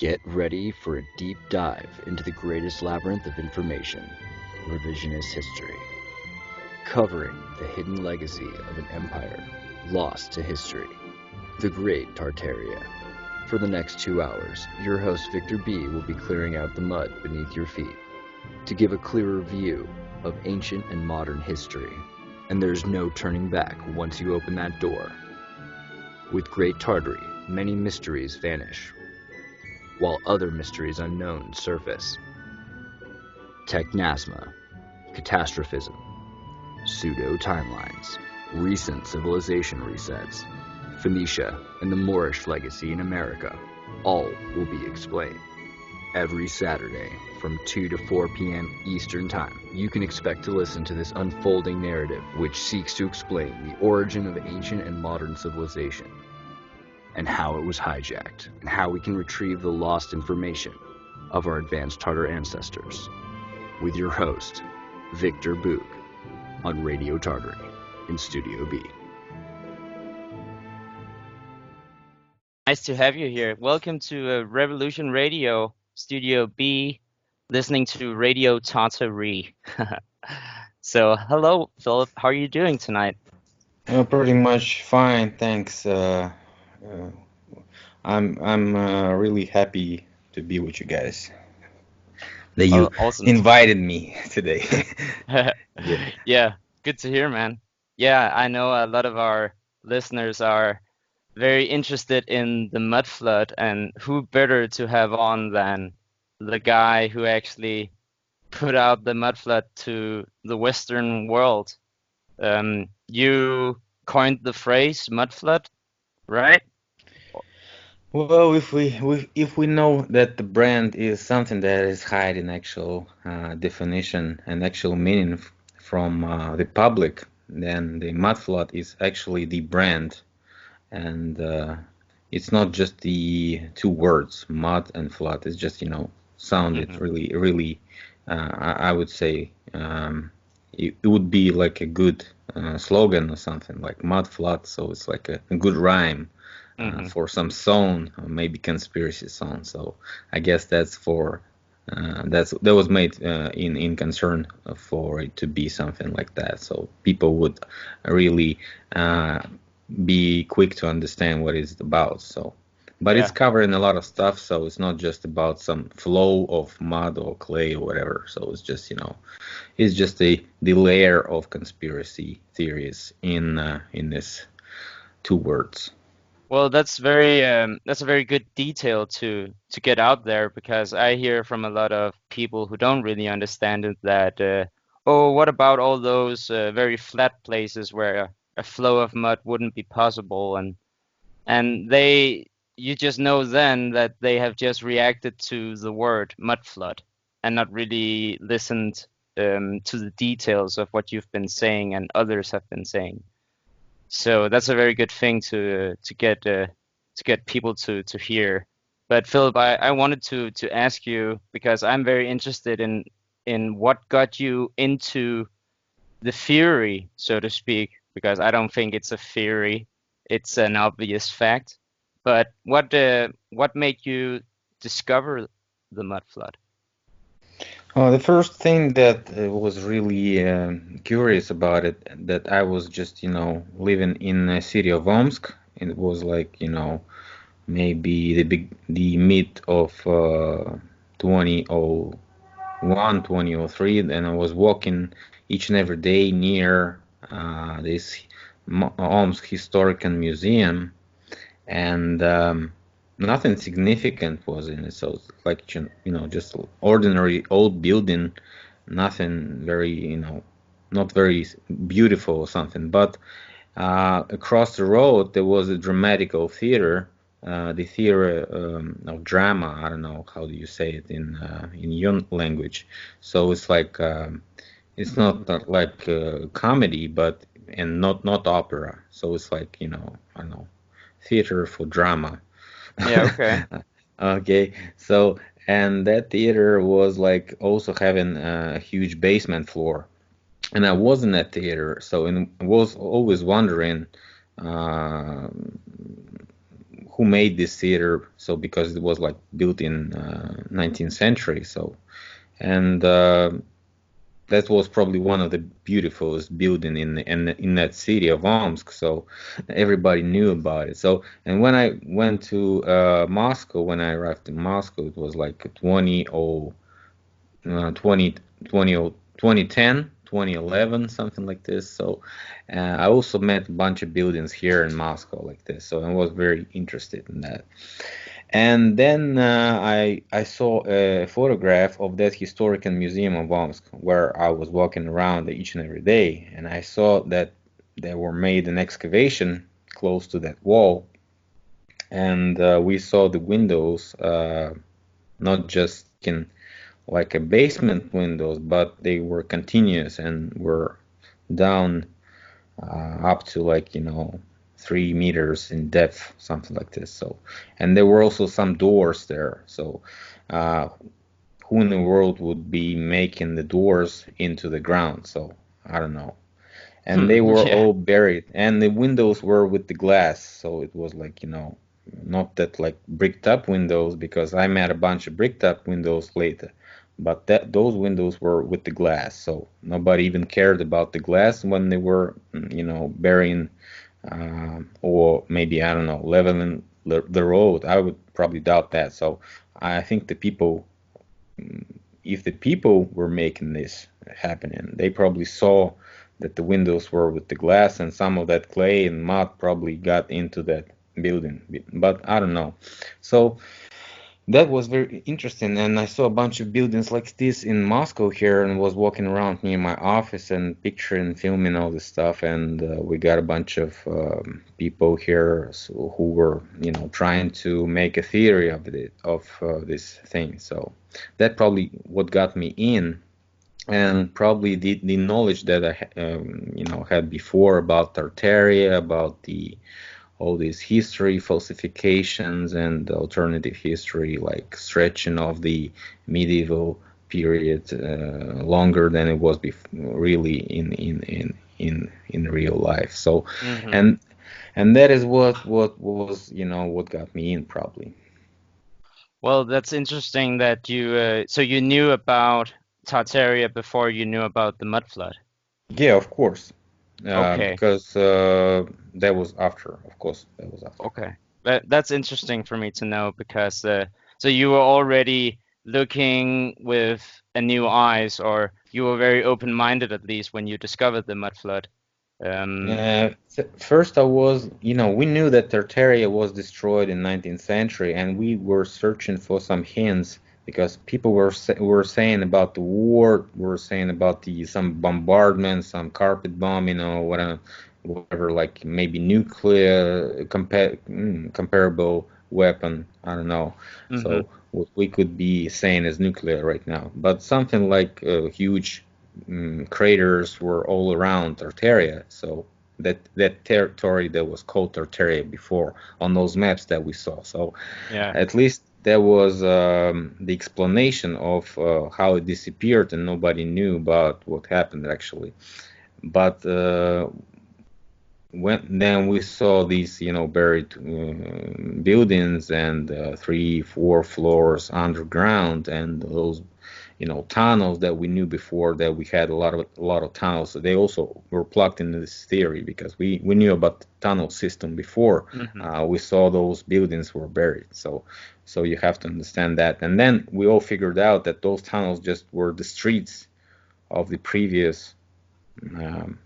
Get ready for a deep dive into the greatest labyrinth of information, revisionist history, covering the hidden legacy of an empire lost to history, the Great Tartaria. For the next 2 hours, your host Victor B will be clearing out the mud beneath your feet to give a clearer view of ancient and modern history. And there's no turning back once you open that door. With Great Tartary, many mysteries vanish, while other mysteries unknown surface. Technasma, catastrophism, pseudo-timelines, recent civilization resets, Phoenicia and the Moorish legacy in America, all will be explained. Every Saturday from 2 to 4 p.m. Eastern Time, you can expect to listen to this unfolding narrative which seeks to explain the origin of ancient and modern civilization, and how it was hijacked, and how we can retrieve the lost information of our advanced Tartar ancestors. With your host, Victor Boog, on Radio Tartary in Studio B. Nice to have you here. Welcome to Revolution Radio, Studio B, listening to Radio Tartary. So, hello, Philip. How are you doing tonight? Pretty much fine, thanks. I'm really happy to be with you guys. That you awesome. invited me today. Yeah, good to hear, man. Yeah, I know a lot of our listeners are very interested in the mud flood, and who better to have on than the guy who actually put out the mud flood to the Western world. You coined the phrase mud flood, right? Well, if we know that the brand is something that is hiding actual definition and actual meaning from the public, then the mud flood is actually the brand, and it's not just the two words, mud and flood. It's just sounded really. I would say it would be like a good slogan or something like mud flood. So it's like a good rhyme. For some song, or maybe conspiracy song. So I guess that's for that was made in concern for it to be something like that. So people would really be quick to understand what it's about. So, but it's covering a lot of stuff. So it's not just about some flow of mud or clay or whatever. So it's just it's just the layer of conspiracy theories in this two words. Well, that's a very good detail to get out there, because I hear from a lot of people who don't really understand it that what about all those very flat places where a flow of mud wouldn't be possible, and you just know then that they have just reacted to the word mud flood and not really listened to the details of what you've been saying and others have been saying. So that's a very good thing to get people to hear. But Philip, I wanted to ask you, because I'm very interested in what got you into the theory, so to speak, because I don't think it's a theory, it's an obvious fact. But what made you discover the mud flood? The first thing that was really curious about it, that I was just, living in the city of Omsk. It was like, maybe the mid of 2001, 2003, and I was walking each and every day near this Omsk Historical Museum, and nothing significant was in it. So it's like, just ordinary old building, nothing very, not very beautiful or something. But across the road, there was a dramatical theater, the theater of drama. I don't know, how do you say it in your language? So it's like, it's not like comedy, but, and not opera. So it's like, I don't know, theater for drama. Yeah, okay. Okay, so, and that theater was like also having a huge basement floor, and I was in that theater, so I was always wondering who made this theater. So because it was like built in 19th century. So and that was probably one of the beautifulest building in that city of Omsk. So everybody knew about it. So and when I went to Moscow, when I arrived in Moscow, it was like 20, 2010, 2011, something like this. So I also met a bunch of buildings here in Moscow like this. So I was very interested in that. And then I saw a photograph of that historical museum of Omsk where I was walking around each and every day, and I saw that they were made an excavation close to that wall, and we saw the windows, not just in like a basement windows, but they were continuous and were down up to like 3 meters in depth, something like this. So, and there were also some doors there. So, uh, who in the world would be making the doors into the ground? So I don't know. And they were Yeah. all buried, and the windows were with the glass. So it was like not that like bricked up windows, because I met a bunch of bricked up windows later. But that those windows were with the glass, so nobody even cared about the glass when they were, burying, or maybe I don't know, leveling the road. I would probably doubt that. So I think the people, if the people were making this happening, they probably saw that the windows were with the glass, and some of that clay and mud probably got into that building. But I don't know. So that was very interesting, and I saw a bunch of buildings like this in Moscow here, and was walking around near my office and picturing, filming all this stuff. And we got a bunch of people here, who were, trying to make a theory of this thing. So that probably what got me in, and probably the knowledge that I had before about Tartary, about all these history falsifications and alternative history, like stretching of the medieval period longer than it was really in real life. So, Hmm. and that is what was what got me in probably. Well, that's interesting that so you knew about Tartaria before you knew about the mud flood. Yeah, of course, Okay, because that was after, of course, that was after. okay. That's interesting for me to know because so you were already looking with a new eyes, or you were very open-minded at least when you discovered the mud flood. Um, First, I was, we knew that Tartaria was destroyed in 19th century, and we were searching for some hints, because people were saying about the war, were saying about some bombardment, some carpet bomb, whatever, like maybe nuclear comparable weapon. I don't know. mhm. So what we could be saying is nuclear right now, but something like huge craters were all around Tartaria. So that territory that was called Tartaria before on those maps that we saw. So Yeah. at least there was the explanation of how it disappeared, and nobody knew about what happened actually. But when then we saw these, buried buildings, and 3, 4 floors underground, and those, tunnels that we knew before, that we had a lot of tunnels. So they also were plugged into this theory, because we knew about the tunnel system before. Hmm. We saw those buildings were buried. So you have to understand that. And then we all figured out that those tunnels just were the streets of the previous um,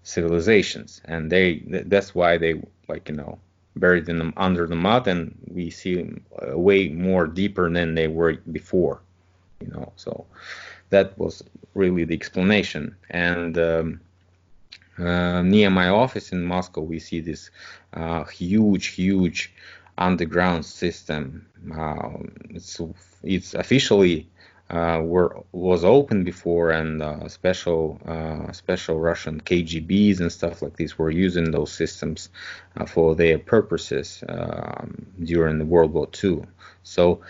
civilizations, and that's why they, like, buried in them under the mud, and we see them way more deeper than they were before. So that was really the explanation. And near my office in Moscow, we see this huge underground system. It's officially was open before, and special Russian KGBs and stuff like this were using those systems for their purposes during the World War II. So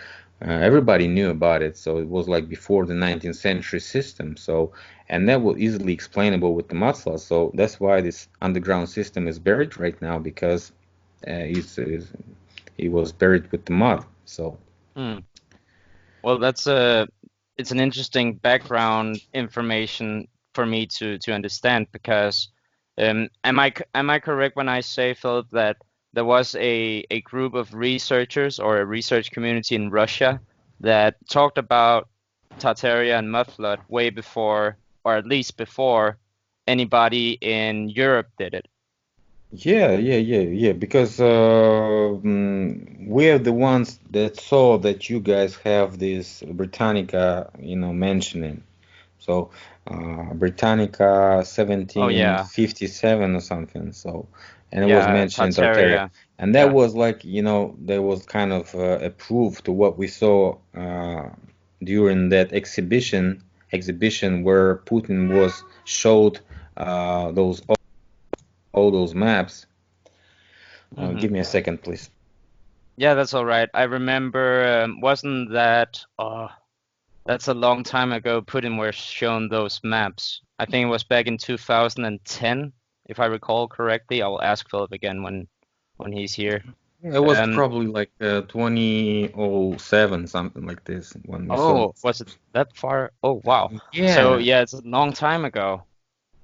everybody knew about it. So it was like before the 19th century system. So, and that was easily explainable with the mud. So that's why this underground system is buried right now, because he was buried with the mud. So Hmm. Well, it's an interesting background information for me to understand because am I correct when I say, Philip, that there was a group of researchers or a research community in Russia that talked about Tartaria and mudflood way before, or at least before anybody in Europe did it? yeah. Because we are the ones that saw that you guys have this Britannica, mentioning. So Britannica Oh yeah, 1757 or something. So, and it was yeah, mentioned in Tartaria, Tartaria. and that Yeah. was like, there was kind of a proof to what we saw during that exhibition where Putin was showed those all those maps. Hmm. Give me a second, please. Yeah, that's all right. I remember, wasn't that, oh, that's a long time ago, Putin was shown those maps. I think it was back in 2010, if I recall correctly. I will ask Philip again when he's here. Yeah, it was Um, probably like 2007, something like this, when we saw. oh, was it that far? Oh, wow. So Yeah, yeah, it's a long time ago.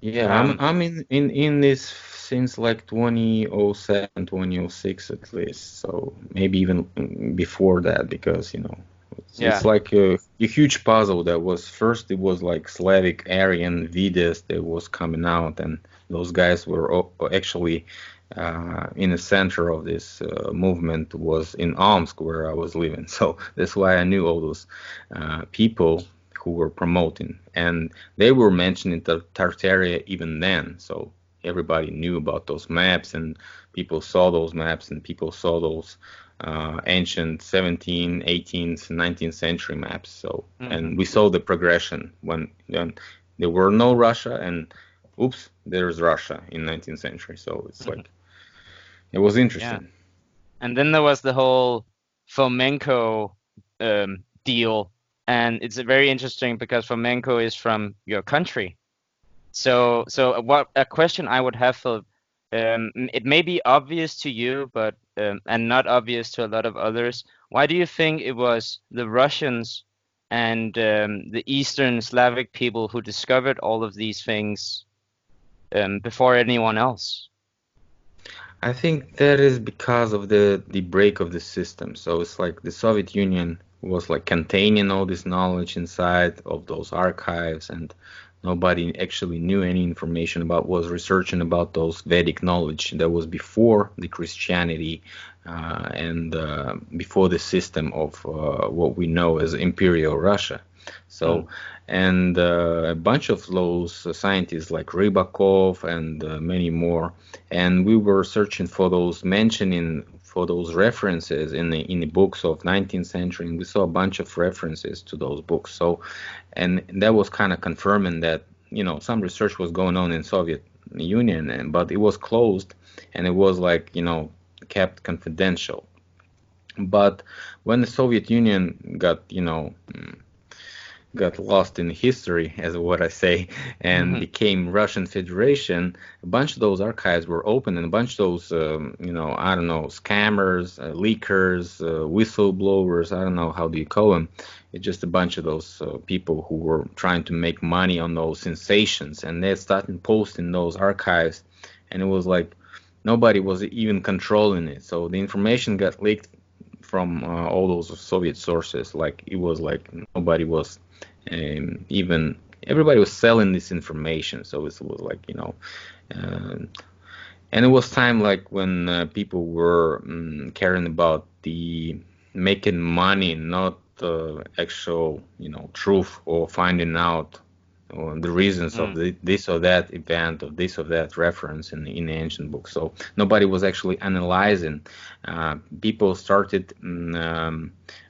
yeah, I'm Um, I'm in this since like 2007, 2006 at least. So maybe even before that, because it's yeah. like a huge puzzle that was first it was like Slavic Aryan Vedas that was coming out, and those guys were actually in the center of this movement was in Omsk where I was living. So that's why I knew all those people who were promoting, and they were mentioning Tartaria even then. So everybody knew about those maps, and people saw those maps, and people saw those ancient 17th, 18th, 19th century maps. So, Hmm. and we saw the progression when there were no Russia, and oops, there's Russia in 19th century. So it's Hmm. like it was Yeah. interesting. And then there was the whole Fomenko deal, and it's very interesting because Fomenko is from your country. So what a question I would have for it may be obvious to you, but and not obvious to a lot of others. Why do you think it was the Russians and the Eastern Slavic people who discovered all of these things before anyone else? I think that is because of the break of the system. So it's like the Soviet Union was like containing all this knowledge inside of those archives, and nobody actually knew any information about was researching about those Vedic knowledge that was before the Christianity and before the system of what we know as Imperial Russia. Hmm. So, and a bunch of those scientists like Rybakov and many more, and we were searching for those mentioning for those references in the books of 19th century, and we saw a bunch of references to those books. So, and that was kind of confirming that some research was going on in Soviet Union, but it was closed, and it was like kept confidential. But when the Soviet Union got lost in history, as what I say, and Hmm. became Russian Federation, a bunch of those archives were open, and a bunch of those, I don't know, scammers, leakers, whistleblowers, I don't know how do you call them. It's just a bunch of those people who were trying to make money on those sensations, and they started posting those archives, and it was like nobody was even controlling it. So the information got leaked from all those Soviet sources. Like it was like nobody was even everybody was selling this information. So it was like uh, and it was time like when people were caring about the making money, not the actual truth or finding out or the reasons of this or that event or this or that reference in the ancient books. So nobody was actually analyzing. People started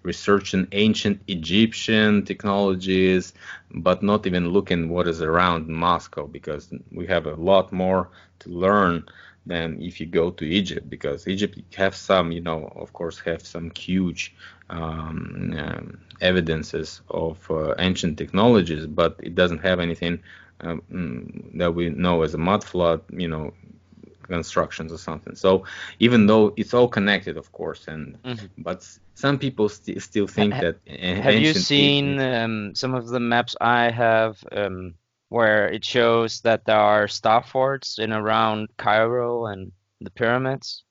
researching ancient Egyptian technologies, but not even looking what is around Moscow, because we have a lot more to learn than if you go to Egypt, because Egypt have some, of course, have some huge evidences of ancient technologies, but it doesn't have anything that we know as a mud flood, constructions or something. So even though it's all connected, of course, but some people still think that Have you ancient seen Egypt. some of the maps I have where it shows that there are star forts in around Cairo and the pyramids?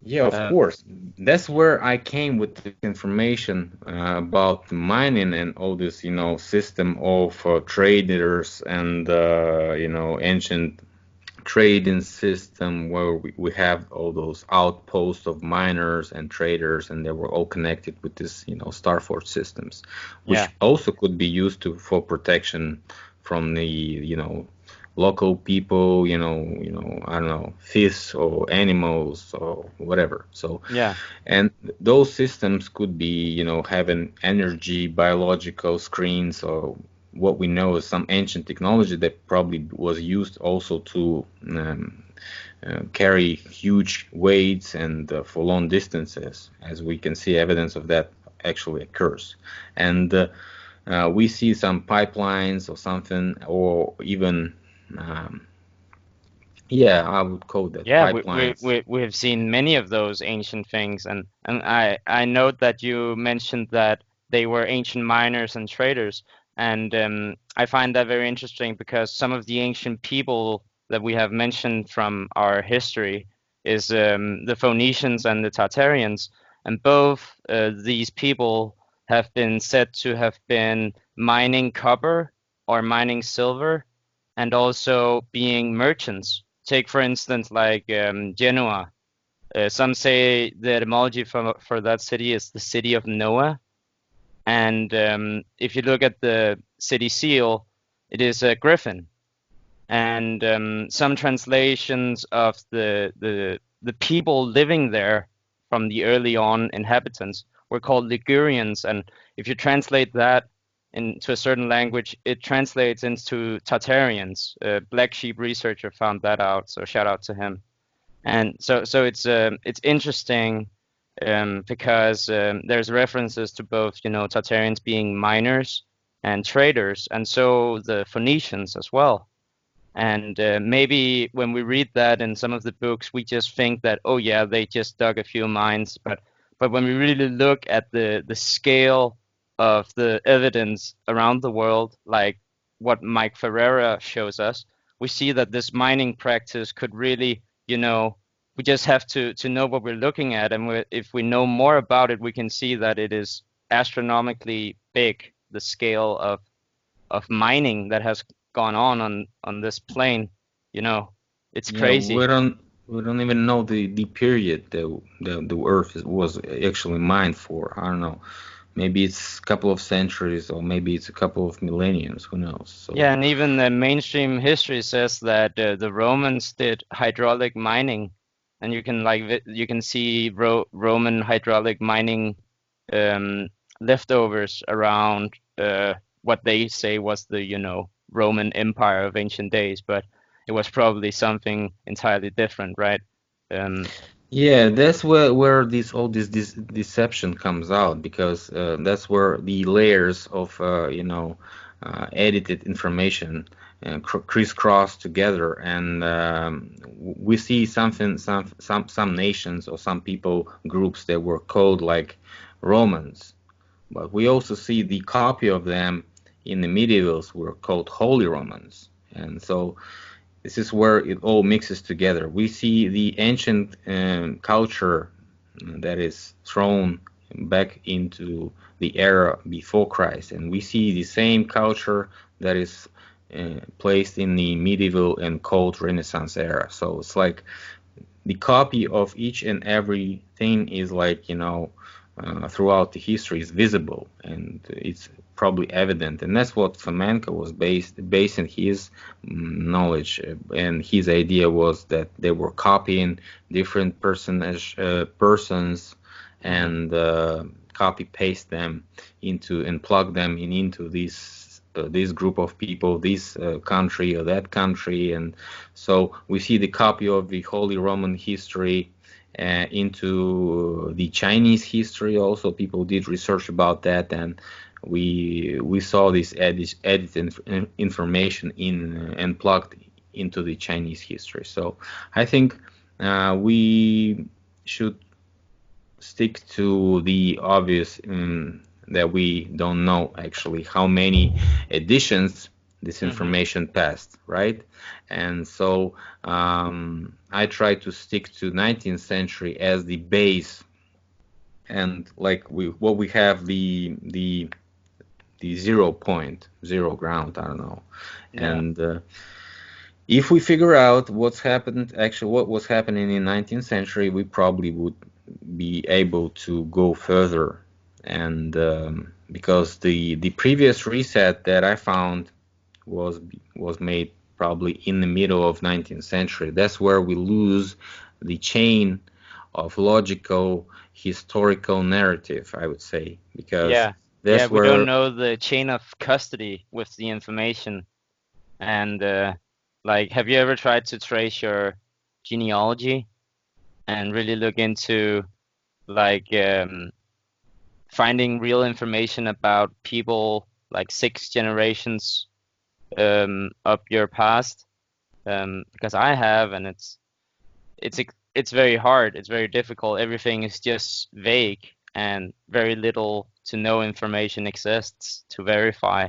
Yeah, of Uh, course. That's where I came with the information about the mining and all this, system of traders and, ancient trading system where we have all those outposts of miners and traders, and they were all connected with this, Starfort systems, yeah, which also could be used for protection from the, local people, I don't know, fish or animals or whatever. So, yeah, and those systems could be, having energy, biological screens, or what we know is some ancient technology that probably was used also to carry huge weights and for long distances, as we can see evidence of that actually occurs. And we see some pipelines or something, or even, um, yeah, I would call that yeah. We we pipelines. we we have seen many of those ancient things, and I note that you mentioned that they were ancient miners and traders, and I find that very interesting because some of the ancient people that we have mentioned from our history is the Phoenicians and the Tartarians, and both these people have been said to have been mining copper or mining silver, and also being merchants. Take for instance, like Genoa. Some say the etymology for that city is the city of Noah, and if you look at the city seal, it is a griffin. And some translations of the people living there from the early on inhabitants were called Ligurians, and if you translate that into a certain language, it translates into Tartarians. A Black Sheep researcher found that out, so shout out to him. And so it's interesting because there's references to both, Tartarians being miners and traders, and so the Phoenicians as well. And maybe when we read that in some of the books, we just think that, oh yeah, they just dug a few mines. But when we really look at the scale of the evidence around the world, like what Mike Ferreira shows us, we see that this mining practice could really, we just have to know what we're looking at. And if we know more about it, we can see that it is astronomically big, the scale of mining that has gone on this plane. You know, it's Yeah, crazy. we don't even know the period that the Earth was actually mined for. I don't know. Maybe it's a couple of centuries, or maybe it's a couple of millenniums. Who knows? So Yeah, and even the mainstream history says that the Romans did hydraulic mining, and you can you can see Roman hydraulic mining um, leftovers around what they say was the Roman Empire of ancient days, but it was probably something entirely different, right? Um, yeah, that's where this deception comes out, because that's where the layers of edited information crisscross together, and we see some nations or some people groups that were called like Romans, but we also see the copy of them in the medievals were called Holy Romans, and so this is where it all mixes together. We see the ancient culture that is thrown back into the era before Christ, and we see the same culture that is placed in the medieval and cold Renaissance era. So it's like the copy of each and every thing is like, throughout the history is visible, and it's probably evident, and that's what Fomenko was basing his knowledge, and his idea was that they were copying different persons, mhm. and copy paste them into and plug them into this group of people, this country or that country, and so we see the copy of the Holy Roman history into the Chinese history. Also, people did research about that, and we saw this edited information in and plugged into the Chinese history. So I think we should stick to the obvious, that we don't know actually how many editions this information passed, right? And so I try to stick to 19th century as the base, and like what we have the 0 point, zero ground, I don't know. Yeah. And if we figure out what was happening in 19th century, we probably would be able to go further. And because the previous reset that I found was made probably in the middle of 19th century. That's where we lose the chain of logical historical narrative, I would say, because Yeah. Yeah, that's we don't where. know the chain of custody with the information. And like, have you ever tried to trace your genealogy and really look into like finding real information about people like 6 generations up your past? Because I have, and it's very hard. It's very difficult. Everything is just vague, and very little to no information exists to verify.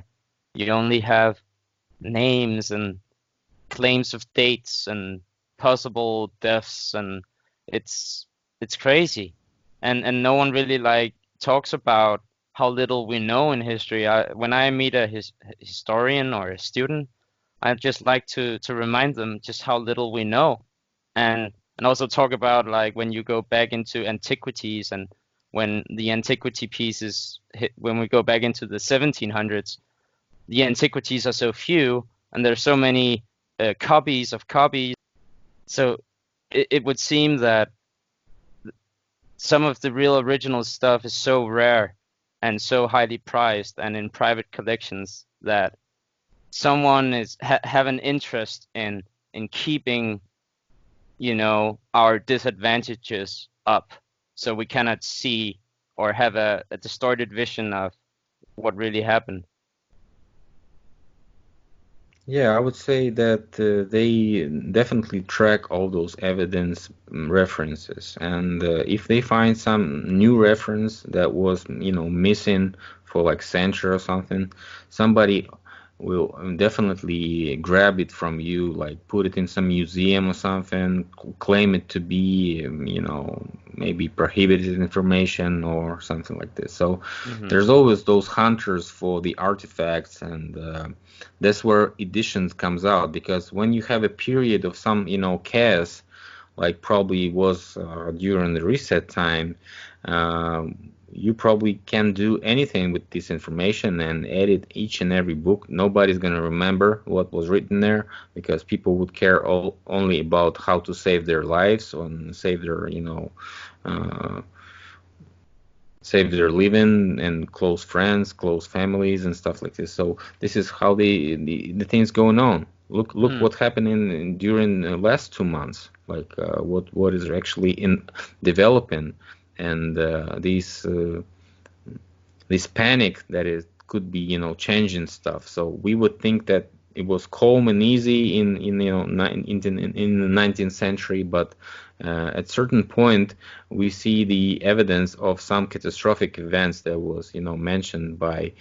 You only have names and claims of dates and possible deaths, and it's crazy. And no one really like talks about how little we know in history. When I meet a historian or a student, I just like to remind them just how little we know, and also talk about like when you go back into antiquities, and when the antiquity pieces hit, when we go back into the 1700s, the antiquities are so few, and there's so many copies of copies. So it would seem that some of the real original stuff is so rare and so highly prized and in private collections that someone have an interest in keeping, you know, our disadvantages up, so we cannot see or have a distorted vision of what really happened. Yeah, I would say that they definitely track all those evidence references, and if they find some new reference that was, missing for like century or something, somebody will definitely grab it from you, like put it in some museum or something, claim it to be, maybe prohibited information or something like this. So there's always those hunters for the artifacts, and that's where editions comes out, because when you have a period of some, chaos, like probably was during the reset time, you probably can do anything with this information and edit each and every book. Nobody's going to remember what was written there, because people would care only about how to save their lives and save their, uh, save their living and close friends, close families, and stuff like this. So this is how the things going on. Look what happened during the last 2 months. Like what is actually in developing, and this panic that it could be, changing stuff. So we would think that it was calm and easy in the 19th century, but at certain point we see the evidence of some catastrophic events that was, mentioned by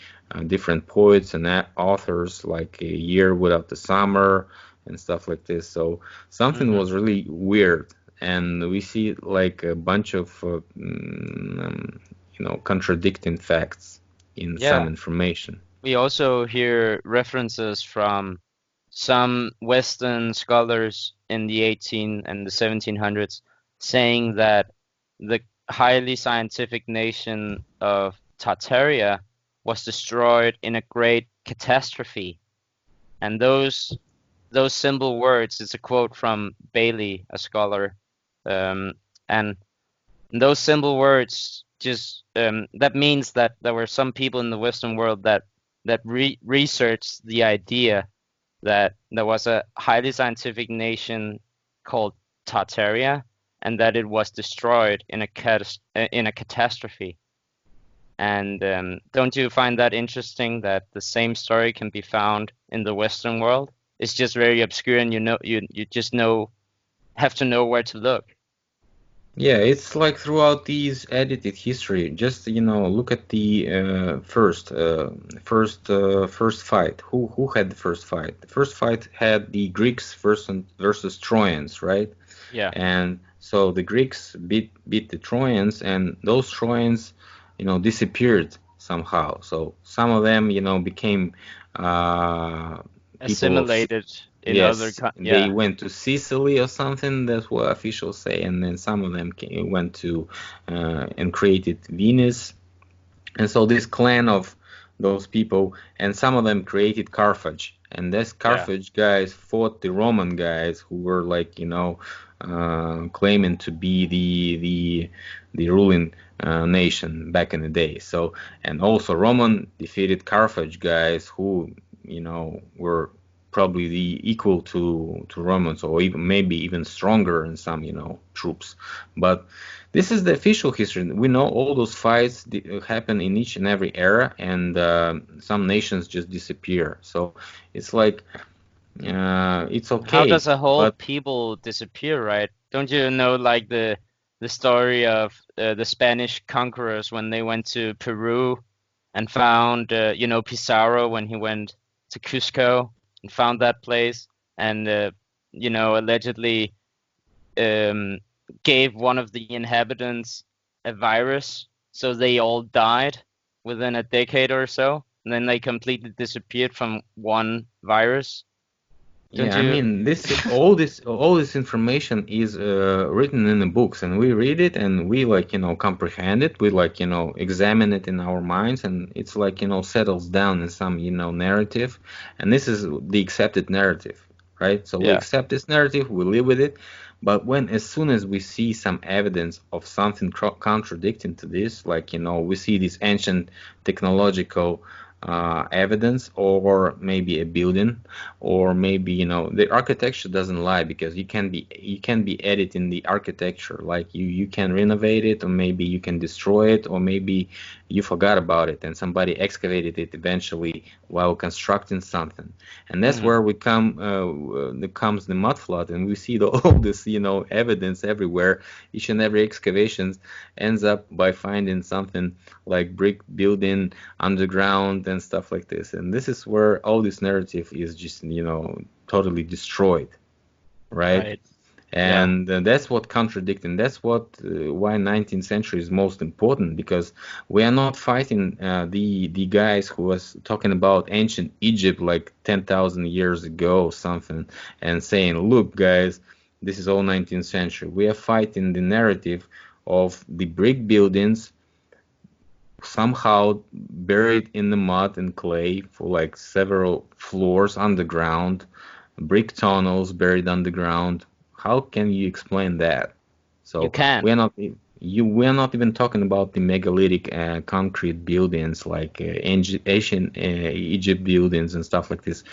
different poets and authors, like A Year Without the Summer and stuff like this. So something was really weird, and we see like a bunch of contradicting facts in some Yeah. information. We also hear references from some Western scholars in the 18 and the 1700s saying that the highly scientific nation of Tartaria was destroyed in a great catastrophe. And those symbol words, it's a quote from Bailey, a scholar, and those symbol words just that means that there were some people in the Western world that researched the idea that there was a highly scientific nation called Tartaria, and that it was destroyed in a catastrophe. And don't you find that interesting that the same story can be found in the Western world? it's just very obscure, and you just have to know where to look. Yeah, it's like throughout these edited history, just look at the first fight. Who had the first fight? The first fight had the Greeks versus Trojans, right? Yeah. And so the Greeks beat the Trojans, and those Trojans, disappeared somehow. So some of them, became people of Assimilated in other yes, they yeah. went to Sicily or something. That's what officials say, and then some of them went to and created Venice. And so this clan of those people, and some of them created Carthage. And this Yeah. Carthage guys fought the Roman guys who were like, claiming to be the ruling nation back in the day. So, and also Roman defeated Carthage guys who, were probably the equal to Romans, or even maybe even stronger in some, troops. But this is the official history. We know all those fights happen in each and every era, and some nations just disappear. So it's like it's How okay, does a whole but people disappear, right? Don't you know like the story of the Spanish conquerors when they went to Peru and found Pizarro when he went to Cusco and found that place and allegedly um, gave one of the inhabitants a virus, so they all died within a decade or so, and then they completely disappeared from one virus. Don't yeah, I you? mean, all this information is written in the books, and we read it, and we like comprehend it. We like examine it in our minds, and it's like settles down in some narrative, and this is the accepted narrative, right? So we Yeah. accept this narrative, we live with it, but as soon as we see some evidence of something contradicting to this, like we see this ancient technological evidence, or maybe a building, or maybe the architecture doesn't lie, because you can be editing the architecture, like you can renovate it, or maybe you can destroy it, or maybe you forgot about it and somebody excavated it eventually while constructing something. And that's Hmm. where we comes the mud flood, and we see all this evidence everywhere. Each and every excavation ends up by finding something like brick building underground and stuff like this. And this is where all this narrative is just, totally destroyed, right? Right. Yeah. And that's what contradicting. That's what why 19th century is most important, because we are not fighting the guys who was talking about ancient Egypt like 10,000 years ago or something, and saying, look, guys, this is all 19th century. We are fighting the narrative of the brick buildings somehow buried in the mud and clay for like several floors underground, brick tunnels buried underground. How can you explain that? You So can. we are not even talking about the megalithic concrete buildings like ancient Egypt buildings and stuff like this.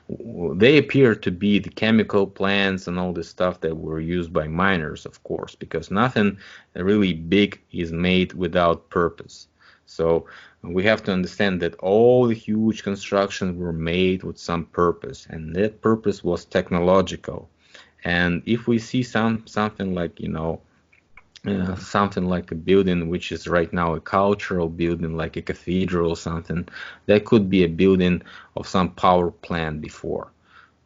They appear to be the chemical plants and all this stuff that were used by miners, of course, because nothing really big is made without purpose. So we have to understand that all the huge constructions were made with some purpose, and that purpose was technological. And if we see something like something like a building which is right now a cultural building, like a cathedral or something, that could be a building of some power plant before.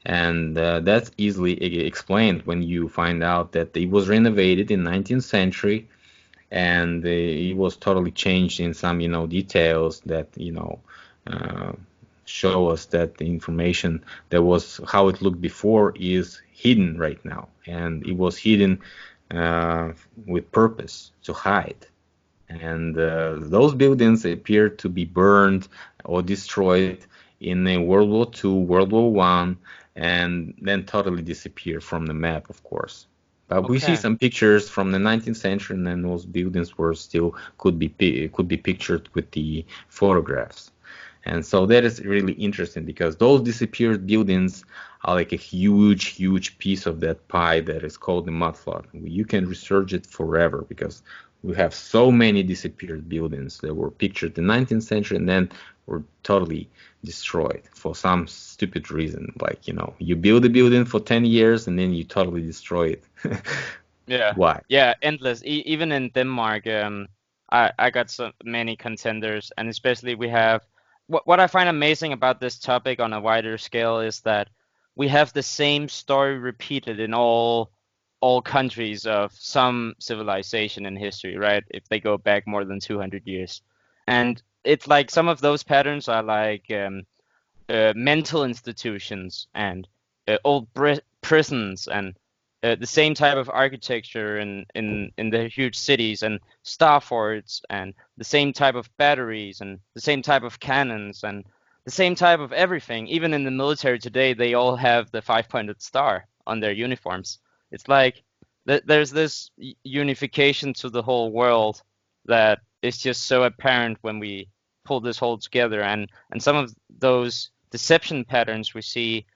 And that's easily explained when you find out that it was renovated in 19th century, and it was totally changed in some details that uh, show us that the information that was how it looked before is hidden right now, and it was hidden uh, with purpose to hide. And those buildings appear to be burned or destroyed in World War II, World War One, and then totally disappear from the map, of course. But we see Okay. some pictures from the 19th century, and then those buildings were still could be pictured with the photographs. And so that is really interesting, because those disappeared buildings are like a huge, huge piece of that pie that is called the mudflood. You can research it forever, because we have so many disappeared buildings that were pictured in the 19th century and then were totally destroyed for some stupid reason. Like, you build a building for 10 years and then you totally destroy it. Yeah. Why? Yeah, endless. Even in Denmark, I got so many contenders, and especially we have what I find amazing about this topic on a wider scale is that we have the same story repeated in all countries of some civilization in history, right? If they go back more than 200 years. And it's like some of those patterns are like mental institutions and old prisons and the same type of architecture in the huge cities and star forts and the same type of batteries and the same type of cannons and the same type of everything. Even in the military today, they all have the five-pointed star on their uniforms. It's like there's this unification to the whole world that is just so apparent when we pull this whole together. And some of those deception patterns we see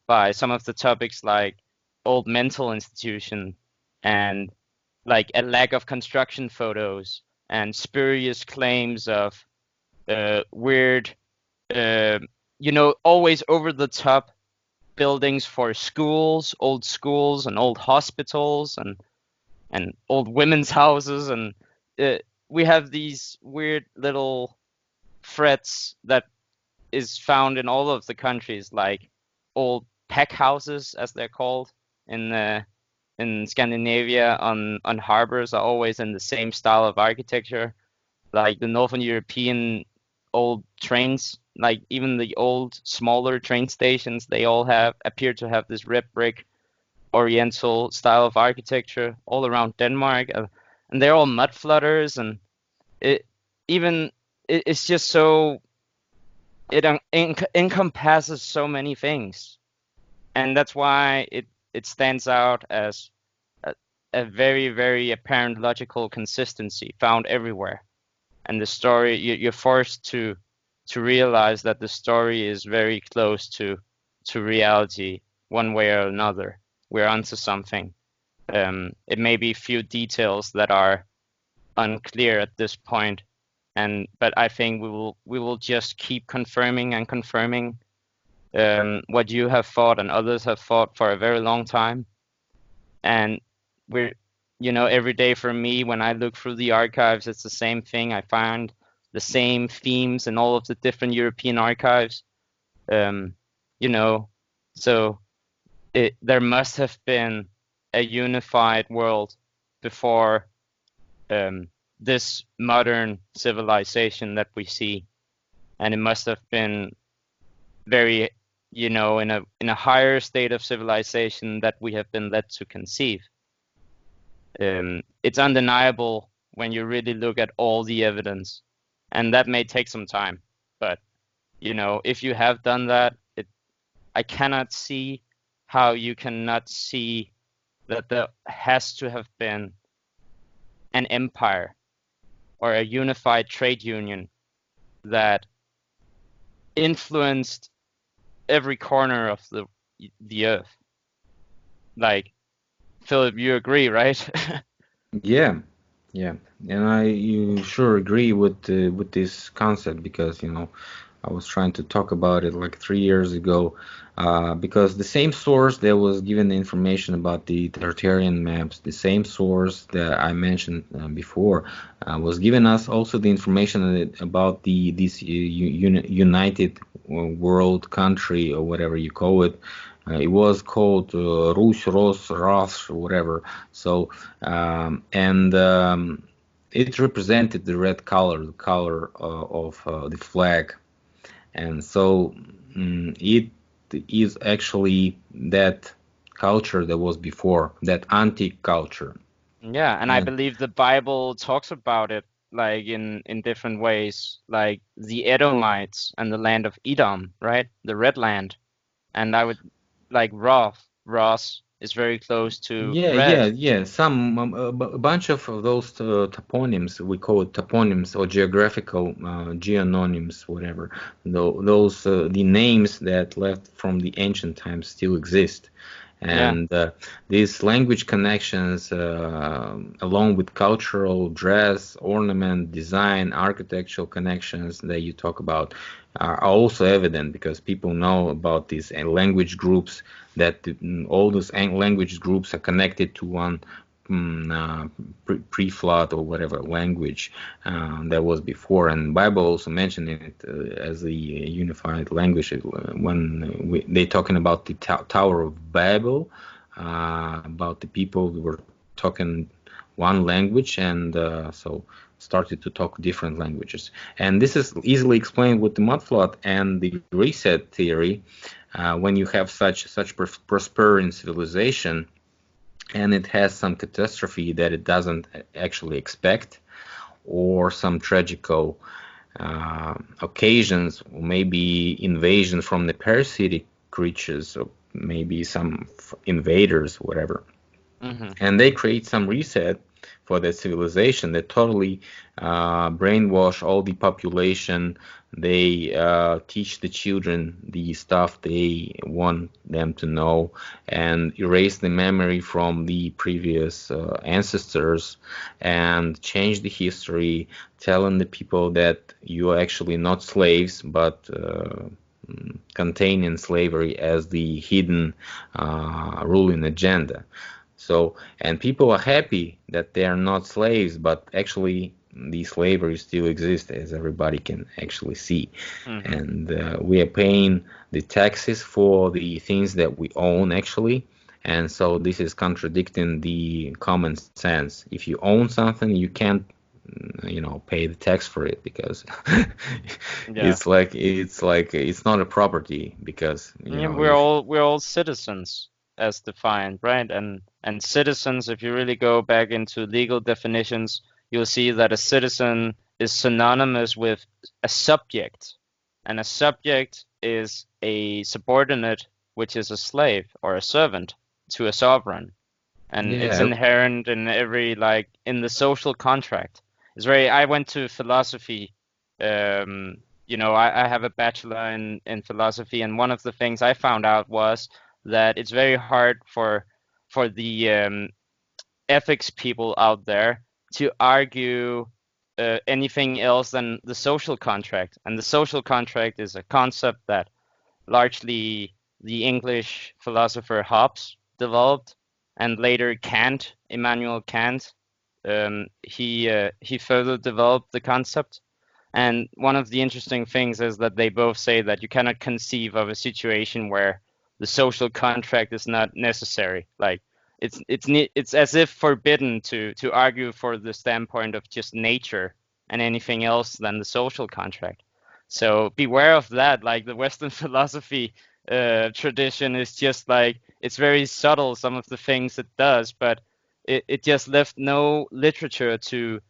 by some of the topics like old mental institution and like a lack of construction photos and spurious claims of weird, always over the top buildings for schools and old hospitals and old women's houses. And we have these weird little threats that is found in all of the countries, like old pack houses, as they're called in Scandinavia on harbors, are always in the same style of architecture, like the Northern European old trains, like even the old smaller train stations, they all appear to have this red brick Oriental style of architecture all around Denmark, and they're all mud flooders, and it's just so it encompasses so many things, and that's why it stands out as a very, very apparent logical consistency found everywhere. And the story, you're forced to realize that the story is very close to reality one way or another. We're onto something. It may be few details that are unclear at this point, but I think we will just keep confirming and confirming what you have thought and others have thought for a very long time. And we're, every day for me, when I look through the archives, it's the same thing. I find the same themes in all of the different European archives. So there must have been a unified world before this modern civilization that we see, and it must have been very, in a higher state of civilization that we have been led to conceive. It's undeniable when you really look at all the evidence, and that may take some time, but if you have done that, I cannot see how you cannot see that there has to have been an empire or a unified trade union that influenced every corner of the earth. Like, Philip, you agree, right? Yeah, and you sure agree with this concept, because I was trying to talk about it like 3 years ago, because the same source that was given the information about the Tartarian maps, the same source that I mentioned before, was giving us also the information about this united world country, or whatever you call it. It was called Rus, Ros, Ras, whatever. So, it represented the red color, the color of the flag. And so it is actually that culture that was before, that antique culture. Yeah, and I believe the Bible talks about it like in different ways, like the Edomites and the land of Edom, right? The Red Land. And I would like Ross is very close to red. Yeah. Some a bunch of those toponyms, we call it toponyms or geographical geonyms, whatever. Those the names that left from the ancient times still exist, And these language connections, along with cultural, dress, ornament, design, architectural connections that you talk about, are also evident because people know about these language groups, that all those language groups are connected to one pre-flood or whatever language that was before. And Bible also mentioned it as a unified language when they're talking about the Tower of Babel, about the people who were talking one language, and so started to talk different languages. And this is easily explained with the mud flood and the reset theory. When you have such prospering civilization, and it has some catastrophe that it doesn't actually expect, or some tragical occasions, or maybe invasion from the parasitic creatures, or maybe some invaders, whatever. And they create some reset for the civilization that totally brainwash all the population. They teach the children the stuff they want them to know, and erase the memory from the previous ancestors, and change the history, telling the people that you are actually not slaves, but containing slavery as the hidden ruling agenda. So, and people are happy that they are not slaves, but actually the slavery still exists, as everybody can actually see. And we are paying the taxes for the things that we own, actually. And so this is contradicting the common sense. If you own something, you can't, pay the tax for it, because it's not a property, because we're all citizens as defined, right? And citizens, if you really go back into legal definitions, you'll see that a citizen is synonymous with a subject, and a subject is a subordinate, which is a slave or a servant to a sovereign. And it's inherent in every, in the social contract. I went to philosophy. I have a bachelor in philosophy, and one of the things I found out was that it's very hard for the ethics people out there to argue anything else than the social contract. And the social contract is a concept that largely the English philosopher Hobbes developed, and later Immanuel Kant, he further developed the concept. And one of the interesting things is that they both say that you cannot conceive of a situation where the social contract is not necessary. Like it's as if forbidden to argue for the standpoint of just nature and anything else than the social contract. So beware of that. Like the Western philosophy tradition is just it's very subtle, some of the things it does, but it just left no literature to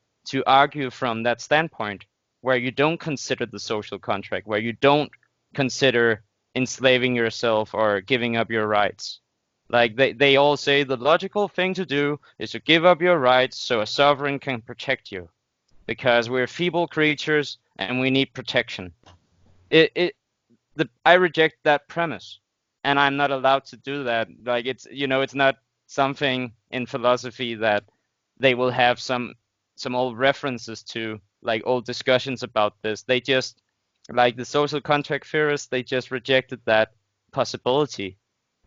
argue from that standpoint, where you don't consider the social contract, where you don't consider enslaving yourself or giving up your rights. Like they all say the logical thing to do is to give up your rights so a sovereign can protect you, because we're feeble creatures and we need protection. I reject that premise, and I'm not allowed to do that. Like it's not something in philosophy that they will have some old references to, like old discussions about this. They just, like the social contract theorists, they just rejected that possibility.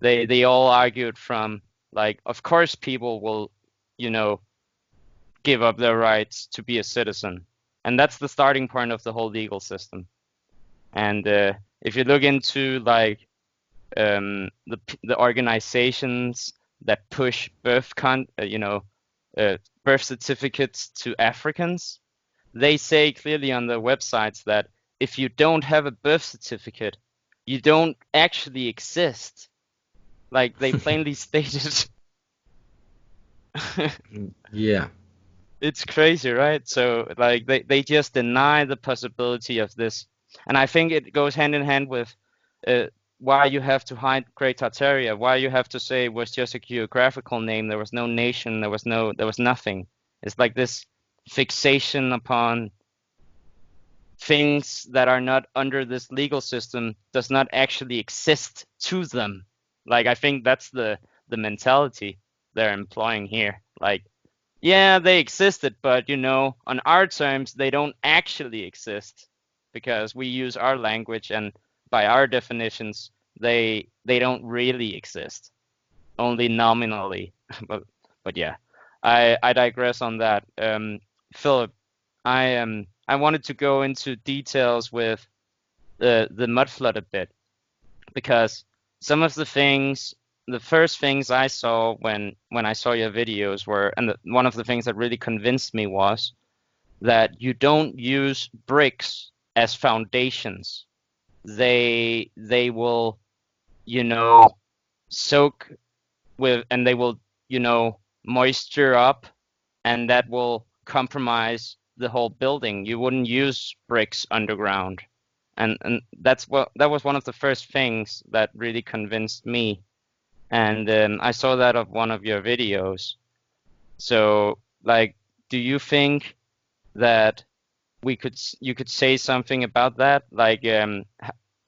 They all argued from, like, of course people will, give up their rights to be a citizen. And that's the starting point of the whole legal system. And if you look into the organizations that push birth certificates to Africans, they say clearly on their websites that if you don't have a birth certificate, you don't actually exist. Like they plainly stated. Yeah. It's crazy, right? So like they just deny the possibility of this. And I think it goes hand in hand with why you have to hide Great Tartaria, why you have to say it was just a geographical name. There was no nation, there was nothing. It's like this fixation upon things that are not under this legal system does not actually exist to them. Like I think that's the the mentality they're employing here. Like, yeah, they existed, but on our terms, they don't actually exist because we use our language, and by our definitions, they don't really exist, only nominally. But yeah, I digress on that. Philip, I wanted to go into details with the mud flood a bit because some of the first things I saw when I saw your videos were, and one of the things that really convinced me was that you don't use bricks as foundations. They will, soak with, and they will, moisture up, and that will compromise the whole building. You wouldn't use bricks underground. And that was one of the first things that really convinced me. And I saw that of one of your videos. So, like, do you think that you could say something about that? Like,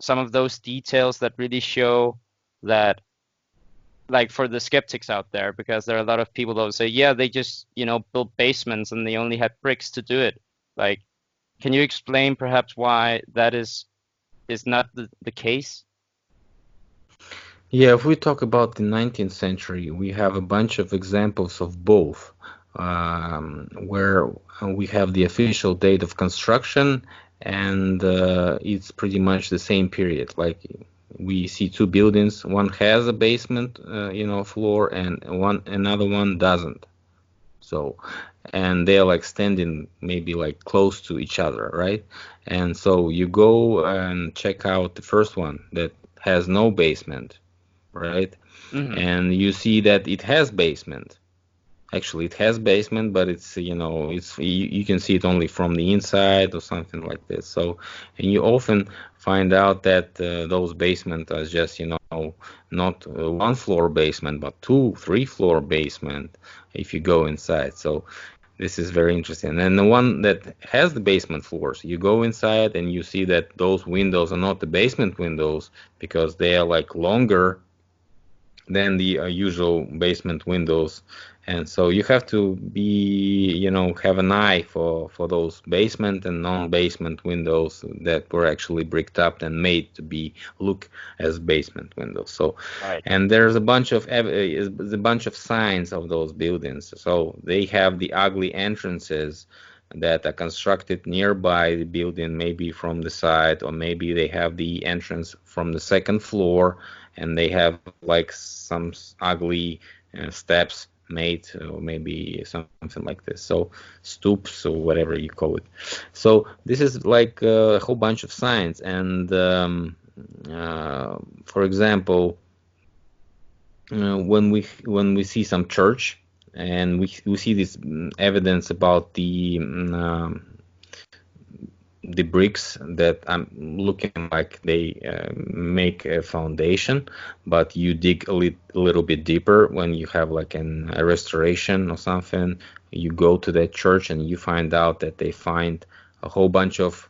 some of those details that really show that, like, for the skeptics out there, because there are a lot of people that will say, yeah, they just, built basements and they only had bricks to do it. Like, can you explain perhaps why that is not the case? Yeah, if we talk about the 19th century, we have a bunch of examples of both, where we have the official date of construction, and it's pretty much the same period. Like we see two buildings, one has a basement, floor, and another one doesn't. So, and they're like standing maybe like close to each other, right? And so you go and check out the first one that has no basement, right? Mm-hmm. And you see that it has basement. Actually, it has basement, but it's you can see it only from the inside or something like this. So, and you often find out that those basement are just not one floor basement, but two, three floor basement if you go inside. So this is very interesting. And the one that has the basement floors, you go inside and you see that those windows are not the basement windows because they are like longer than the usual basement windows. And so you have to be, have an eye for those basement and non-basement windows that were actually bricked up and made to be look as basement windows. So, Right. and there's a bunch of signs of those buildings. So they have the ugly entrances that are constructed nearby the building, maybe from the side, or maybe they have the entrance from the second floor, and they have like some ugly steps made, or maybe something like this. So stoops or whatever you call it. So this is like a whole bunch of signs. And for example, when we see some church and we see this evidence about the bricks that I'm looking like they make a foundation, but you dig a little bit deeper when you have like a restoration or something. You go to that church and you find out that they find a whole bunch of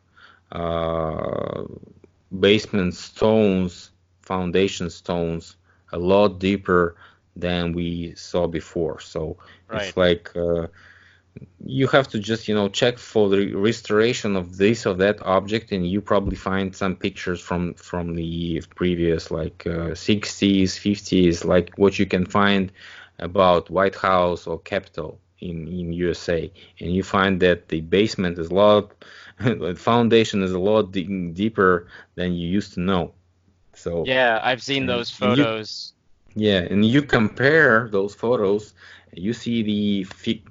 basement stones, foundation stones, a lot deeper than we saw before. So Right. it's like you have to just check for the restoration of this or that object, and you probably find some pictures from the previous like 60s, 50s, like what you can find about White House or Capitol in USA, and you find that the basement is a lot the foundation is a lot deeper than you used to know. So Yeah, I've seen those photos. and you compare those photos, you see the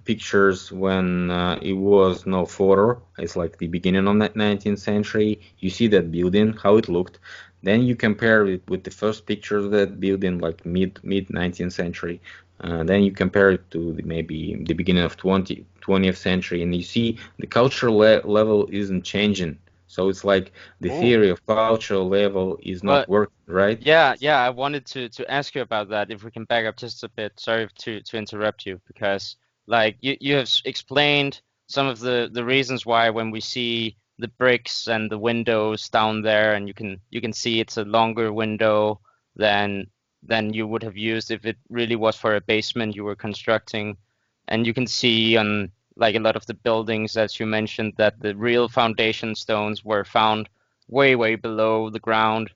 pictures when it was no photo. It's like the beginning of the 19th century. You see that building, how it looked. Then you compare it with the first pictures of that building, like mid 19th century. Then you compare it to maybe the beginning of 20th century, and you see the cultural level isn't changing. So it's like the theory of cultural level is not working, right? Yeah, I wanted to ask you about that. If we can back up just a bit. Sorry to interrupt you, because like you have explained some of the reasons why when we see the bricks and the windows down there, and you can see it's a longer window than than you would have used if it really was for a basement you were constructing. And you can see on like a lot of the buildings, as you mentioned, that the real foundation stones were found way, way below the ground.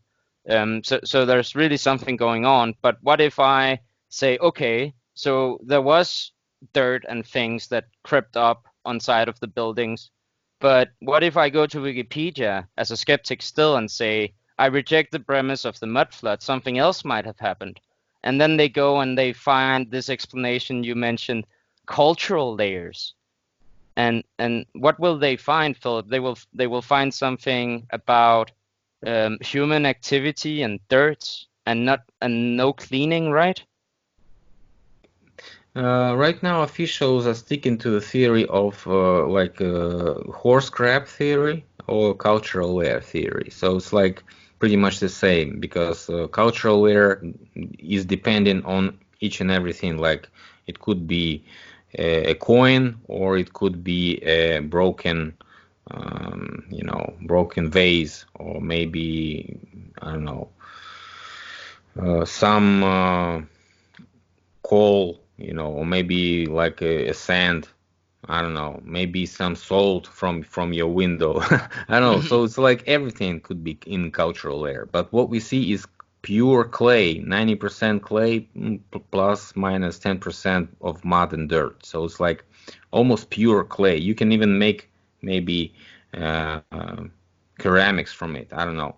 So there's really something going on. But what if I say, okay, so there was dirt and things that crept up on side of the buildings, but what if I go to Wikipedia as a skeptic still and say, I reject the premise of the mud flood, something else might have happened. And then they go and they find this explanation you mentioned, cultural layers. And what will they find, Philip? They will find something about human activity and dirt and no cleaning, right? Right now, officials are sticking to the theory of horse crap theory or cultural layer theory. So it's like pretty much the same because cultural layer is dependent on each and everything. Like it could be a coin or it could be a broken, broken vase or maybe I don't know some coal, or maybe like a sand. I don't know, maybe some salt from your window. I don't know. So it's like everything could be in cultural layer. But what we see is pure clay, 90% clay, plus minus 10% of mud and dirt. So it's like almost pure clay. You can even make maybe ceramics from it. I don't know.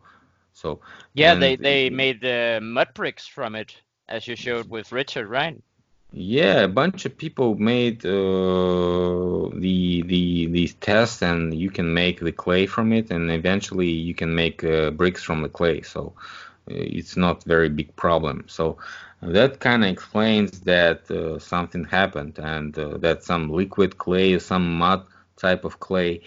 So Yeah, and they made mud bricks from it, as you showed with Richard, right? yeah, a bunch of people made these tests, and you can make the clay from it, and eventually you can make bricks from the clay. So it's not very big problem. So that kind of explains that something happened, and that some liquid clay, some mud type of clay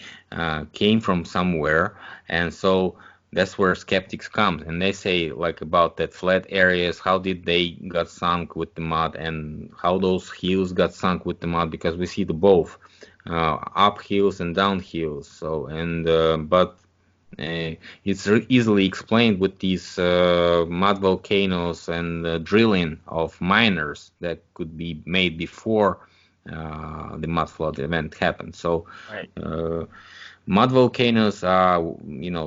came from somewhere, and so that's where skeptics come and they say like about that flat areas, how did they got sunk with the mud and how those hills got sunk with the mud, because we see the both up hills and down hills. So and but it's easily explained with these mud volcanoes and drilling of miners that could be made before the mud flood event happened. So Right. mud volcanoes are,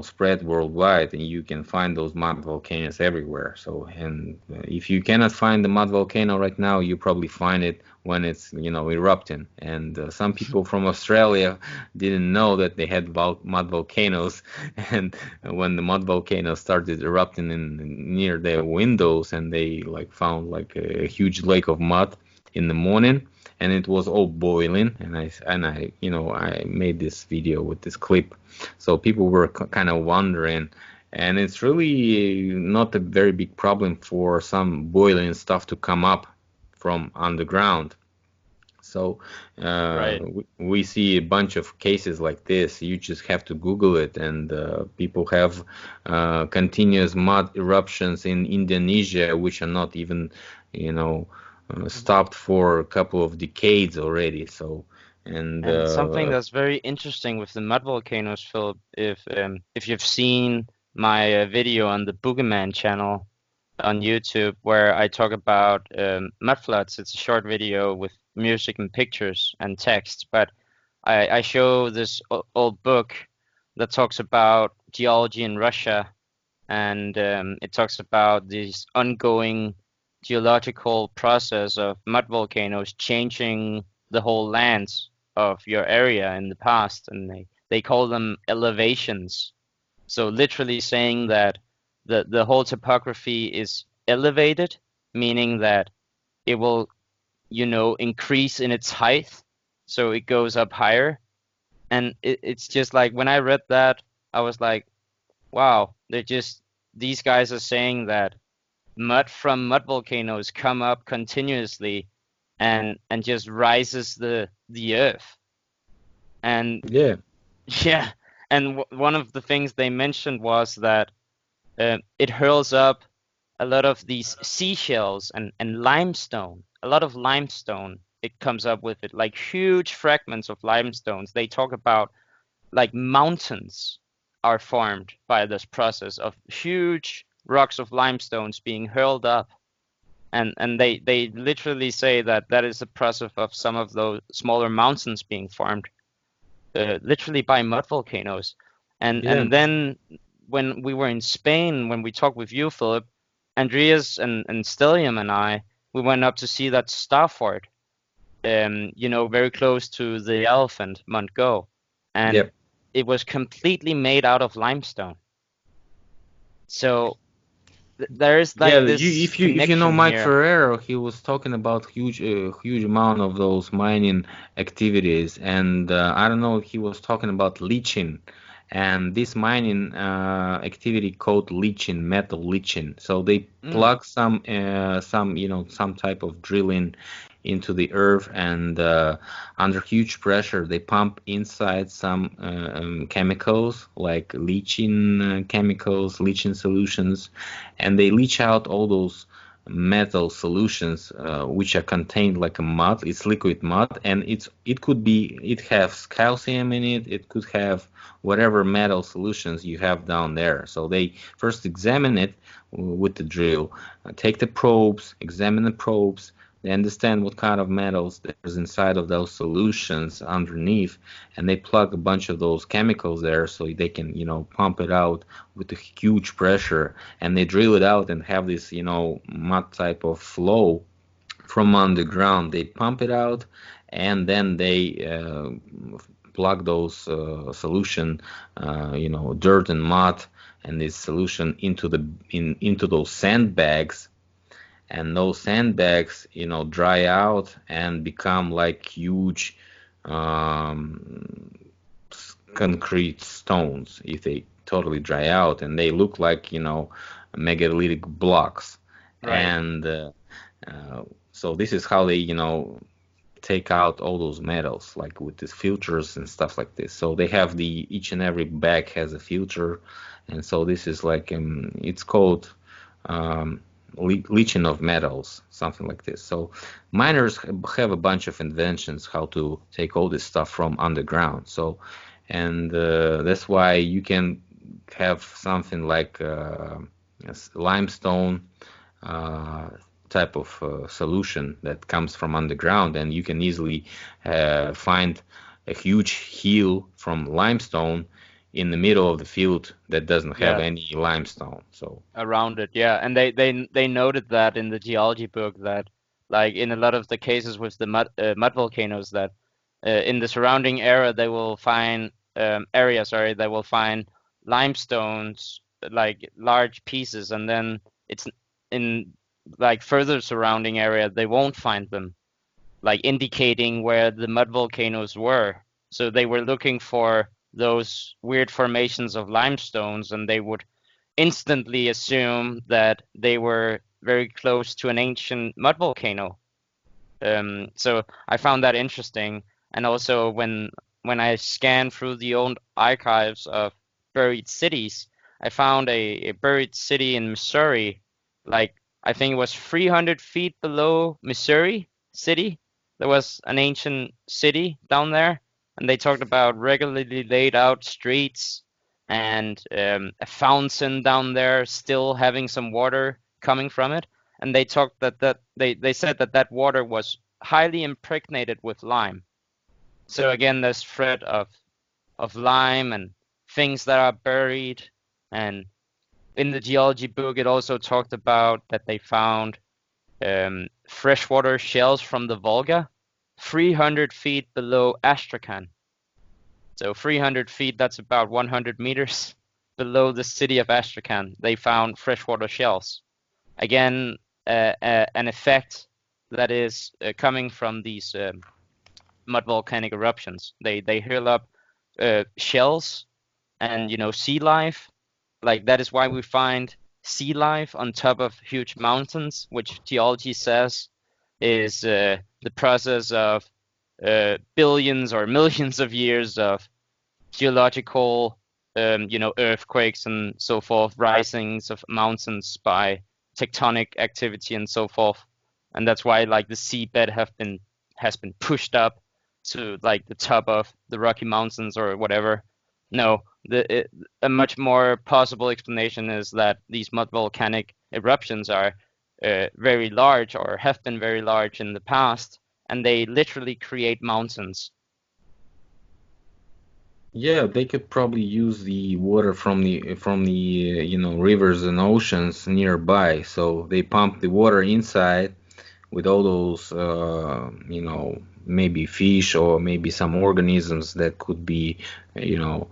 spread worldwide, and you can find those mud volcanoes everywhere. So, and if you cannot find the mud volcano right now, you probably find it when it's, erupting. And some people from Australia didn't know that they had mud volcanoes, and when the mud volcano started erupting near their windows, and they like found like a huge lake of mud in the morning, and it was all boiling, and I made this video with this clip, so people were kind of wondering, and it's really not a very big problem for some boiling stuff to come up from underground. So Right. we see a bunch of cases like this. You just have to Google it, and people have continuous mud eruptions in Indonesia, which are not even, stopped for a couple of decades already. So, and And something that's very interesting with the mud volcanoes, Philip, if you've seen my video on the Buggeman channel on YouTube where I talk about mud floods, it's a short video with music and pictures and text, but I show this old book that talks about geology in Russia, and it talks about this ongoing geological process of mud volcanoes changing the whole lands of your area in the past, and they call them elevations. So literally saying that the whole topography is elevated, meaning that it will, increase in its height, so it goes up higher. And it's just like when I read that, I was like, wow, these guys are saying that mud from mud volcanoes come up continuously and just rises the earth. And yeah, yeah, and one of the things they mentioned was that it hurls up a lot of these seashells and limestone, a lot of limestone. It comes up with it, like huge fragments of limestones. They talk about like mountains are formed by this process of huge rocks of limestones being hurled up. and they literally say that that is the process of some of those smaller mountains being formed, literally by mud volcanoes. Yeah. And then when we were in Spain, when we talked with you, Philip, Andreas and Stellium and I, we went up to see that star fort, you know, very close to the Elephant, Mount Go, and Yep. it was completely made out of limestone. So there is Yeah, like this if you know connection Mike here. Ferrero, he was talking about huge amount of those mining activities, and I don't know, he was talking about leaching, and this mining activity called leaching, metal leaching. So they Mm, plug some some type of drilling into the earth, and under huge pressure they pump inside some chemicals like leaching chemicals, leaching solutions, and they leach out all those metal solutions which are contained like a mud. It's liquid mud, and it has calcium in it. It could have whatever metal solutions you have down there. So they first examine it with the drill, take the probes, examine the probes. They understand what kind of metals there's inside of those solutions underneath, and they plug a bunch of those chemicals there so they can, pump it out with a huge pressure, and they drill it out and have this, mud type of flow from underground. They pump it out, and then they plug those solution, dirt and mud, and this solution into those sandbags, and those sandbags, dry out and become like huge um, concrete stones if they totally dry out, and they look like, megalithic blocks. right. And uh, so this is how they, take out all those metals, like with these filters and stuff like this. So they have each and every bag has a filter, and so this is like it's called um, leaching of metals, something like this. So miners have a bunch of inventions how to take all this stuff from underground. So, and that's why you can have something like limestone uh, type of solution that comes from underground, and you can easily find a huge hill from limestone in the middle of the field that doesn't have Yeah, any limestone. So around it. Yeah, and they noted that in the geology book that like in a lot of the cases with the mud volcanoes that in the surrounding area they will find they will find limestones like large pieces, and then it's in like further surrounding area they won't find them, like indicating where the mud volcanoes were. So they were looking for those weird formations of limestones, and they would instantly assume that they were very close to an ancient mud volcano. So I found that interesting. And also when I scanned through the old archives of buried cities, I found a buried city in Missouri, like I think it was 300 feet below Missouri City. There was an ancient city down there, and they talked about regularly laid out streets and a fountain down there still having some water coming from it. And they talked they said that that water was highly impregnated with lime. So again, this thread of lime and things that are buried. And in the geology book, it also talked about that they found freshwater shells from the Volga 300 feet below Astrakhan. So 300 feet, that's about 100 meters below the city of Astrakhan. They found freshwater shells. Again, an effect that is coming from these mud volcanic eruptions. They hurl up shells and sea life. Like that is why we find sea life on top of huge mountains, which geology says is the process of billions or millions of years of geological, earthquakes and so forth, risings of mountains by tectonic activity and so forth. And that's why like the seabed has been pushed up to like the top of the Rocky Mountains or whatever. No, a much more possible explanation is that these mud volcanic eruptions are very large or have been very large in the past, and they literally create mountains. Yeah, they could probably use the water from the rivers and oceans nearby. So they pump the water inside with all those maybe fish or maybe some organisms that could be you know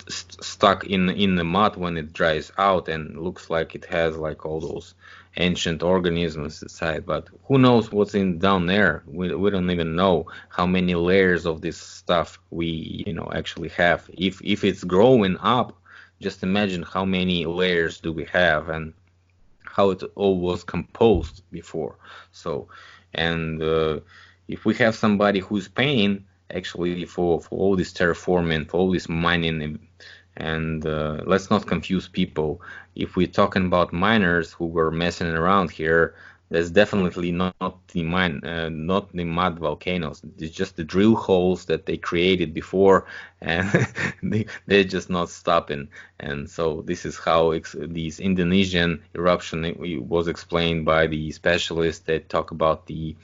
stuck in the mud when it dries out and looks like it has like all those ancient organisms inside, but who knows what's in down there. We don't even know how many layers of this stuff we actually have. If it's growing up, just imagine how many layers do we have and how it all was composed before. So, and if we have somebody who's paying actually for all this terraforming, for all this mining, and let's not confuse people. If we're talking about miners who were messing around here, that's definitely not the mud volcanoes. It's just the drill holes that they created before, and they're just not stopping. And so this is how these Indonesian eruption was explained by the specialists that talk about the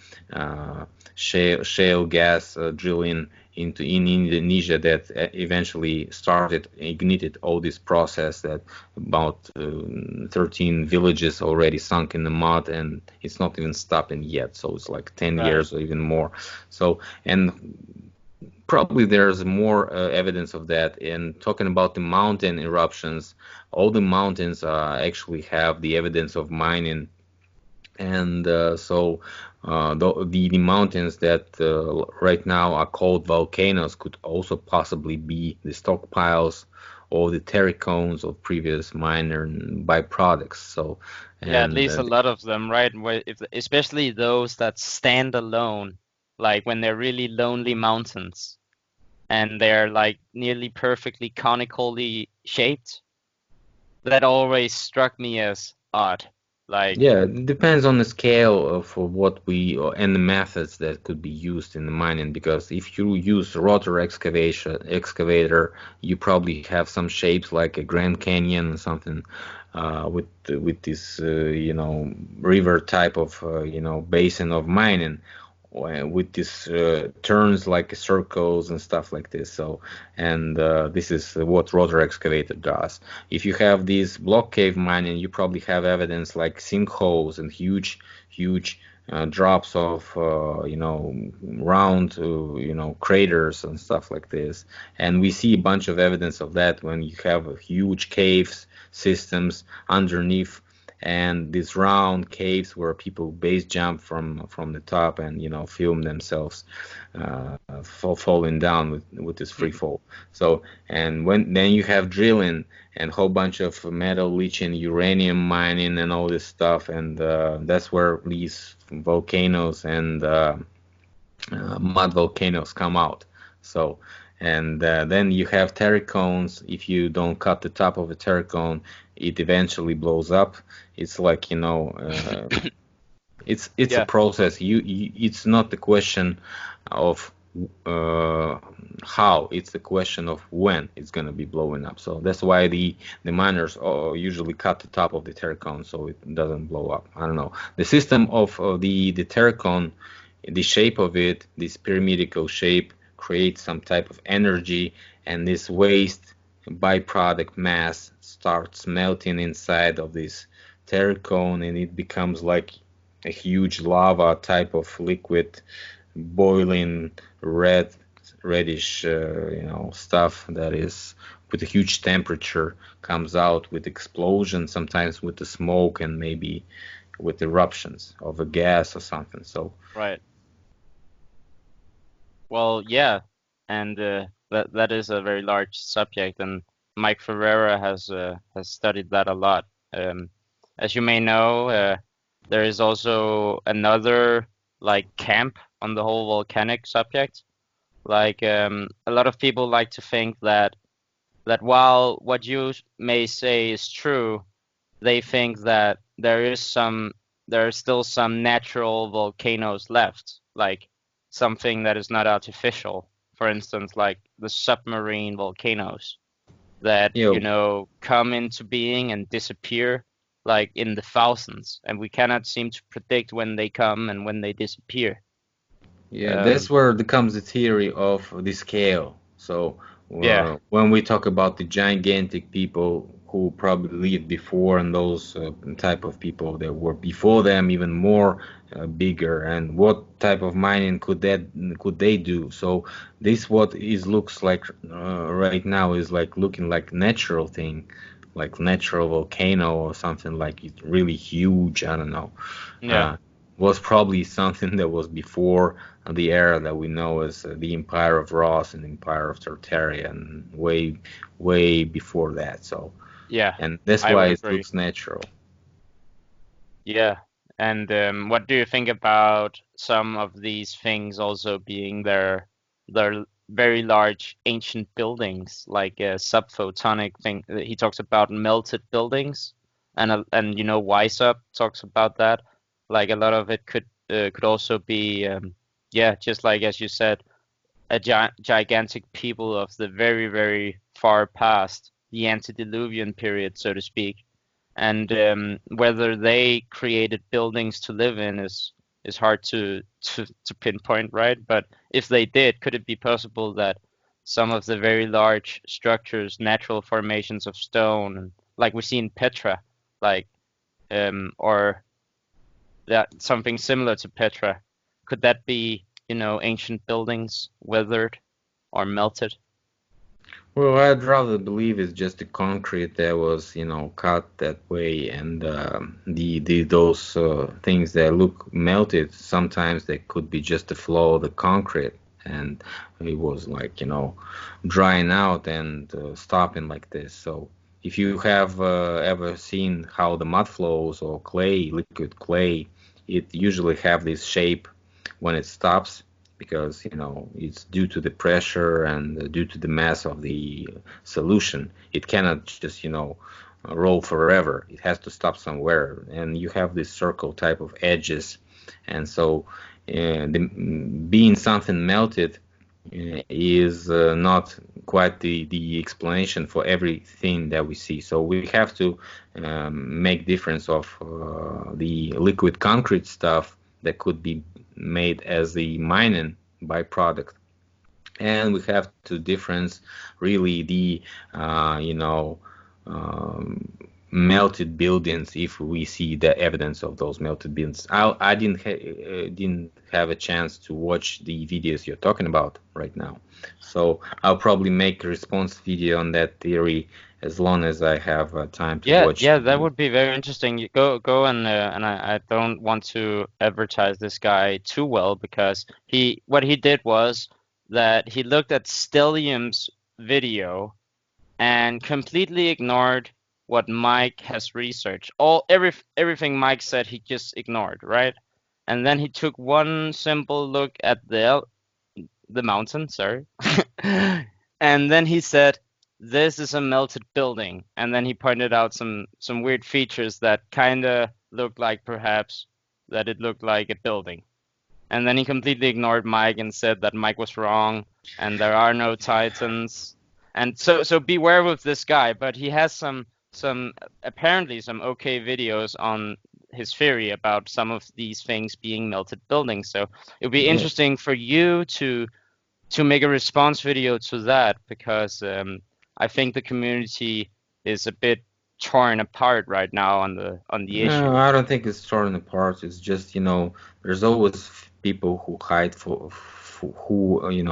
shale gas drilling in Indonesia that eventually ignited all this process that about 13 villages already sunk in the mud, and it's not even stopping yet. So it's like 10 years or even more. So, and probably there's more evidence of that. And talking about the mountain eruptions, all the mountains actually have the evidence of mining. And so the mountains that right now are called volcanoes could also possibly be the stockpiles or the terracones of previous minor byproducts. So, Yeah, at and least a lot of them, right? Especially those that stand alone, like when they're really lonely mountains and they're like nearly perfectly conically shaped. That always struck me as odd. Like, yeah, it depends on the scale of what we and the methods that could be used in the mining. Because if you use rotor excavator, you probably have some shapes like a Grand Canyon or something, with this river type of basin of mining, with these turns like circles and stuff like this. So, and this is what rotor excavator does. If you have these block cave mining, you probably have evidence like sinkholes and huge drops of round craters and stuff like this. And we see a bunch of evidence of that when you have huge caves systems underneath, and these round caves where people base jump from the top and film themselves falling down with this free fall. So, and when then you have drilling and whole bunch of metal leaching, uranium mining, and all this stuff, and that's where these volcanoes and mud volcanoes come out. So, and then you have terracones. If you don't cut the top of a terracone, it eventually blows up. It's like it's a yeah, process. It's not the question of how, it's the question of when it's going to be blowing up. So that's why the miners usually cut the top of the terracone so it doesn't blow up. I don't know. The system of the terracone, the shape of it, this pyramidical shape, creates some type of energy, and this waste byproduct mass starts melting inside of this terracone, and it becomes like a huge lava type of liquid, boiling reddish stuff that is with a huge temperature, comes out with explosion, sometimes with the smoke, and maybe with eruptions of a gas or something. So right. Well, yeah, and that is a very large subject, and Mike Ferreira has studied that a lot. As you may know, there is also another like camp on the whole volcanic subject. Like, a lot of people like to think that while what you may say is true, they think that there are still some natural volcanoes left, like something that is not artificial. For instance, like the submarine volcanoes that, you know, come into being and disappear. like in the thousands, and we cannot seem to predict when they come and when they disappear. Yeah, that's where comes the theory of the scale. So Yeah, when we talk about the gigantic people who probably lived before, and those type of people that were before them, even more bigger, and what type of mining could they do? So this what is looks like right now is like looking like natural thing, like natural volcano or something like it's really huge. I don't know. yeah, Uh, was probably something that was before the era that we know as the Empire of Ross and the Empire of Tartary, and way before that. So, yeah. and that's I why would it agree. looks natural. Yeah, and what do you think about some of these things also being their very large ancient buildings, like a subphotonic thing? He talks about melted buildings, and Weishaupt talks about that. Like a lot of it could also be yeah, just like as you said, a gigantic people of the very, very far past, the antediluvian period, so to speak. And whether they created buildings to live in is hard to pinpoint, right? But if they did, could it be possible that some of the very large structures, natural formations of stone, like we see in Petra, like or that something similar to Petra, could that be, ancient buildings weathered or melted? Well, I'd rather believe it's just the concrete that was, cut that way, and the those things that look melted. Sometimes they could be just the flow of the concrete, and it was like, drying out and stopping like this. So if you have ever seen how the mud flows or clay, liquid clay, it usually have this shape when it stops, because it's due to the pressure and due to the mass of the solution. It cannot just roll forever. It has to stop somewhere, and you have this circle type of edges. And so being something melted is not quite the explanation for everything that we see. So we have to make difference of the liquid concrete stuff that could be made as the mining byproduct, and we have to difference really the um, melted buildings if we see the evidence of those melted buildings. I didn't have a chance to watch the videos you're talking about right now, so I'll probably make a response video on that theory as long as I have time to Yeah, watch yeah, the that video. would be very interesting. You go and I don't want to advertise this guy too well because what he did was that he looked at Stellium's video and completely ignored what Mike has researched. Everything Mike said he just ignored, right? And then he took one simple look at the mountain, sorry. And then he said, "This is a melted building." And then he pointed out some weird features that kind of looked like perhaps that it looked like a building. And then he completely ignored Mike and said that Mike was wrong and there are no titans. And so beware with this guy, but he has some apparently some okay videos on his theory about some of these things being melted buildings. So it would be Yeah. interesting for you to make a response video to that because I think the community is a bit torn apart right now on the No, issue. I don't think it's torn apart. It's just, there's always people who hide who,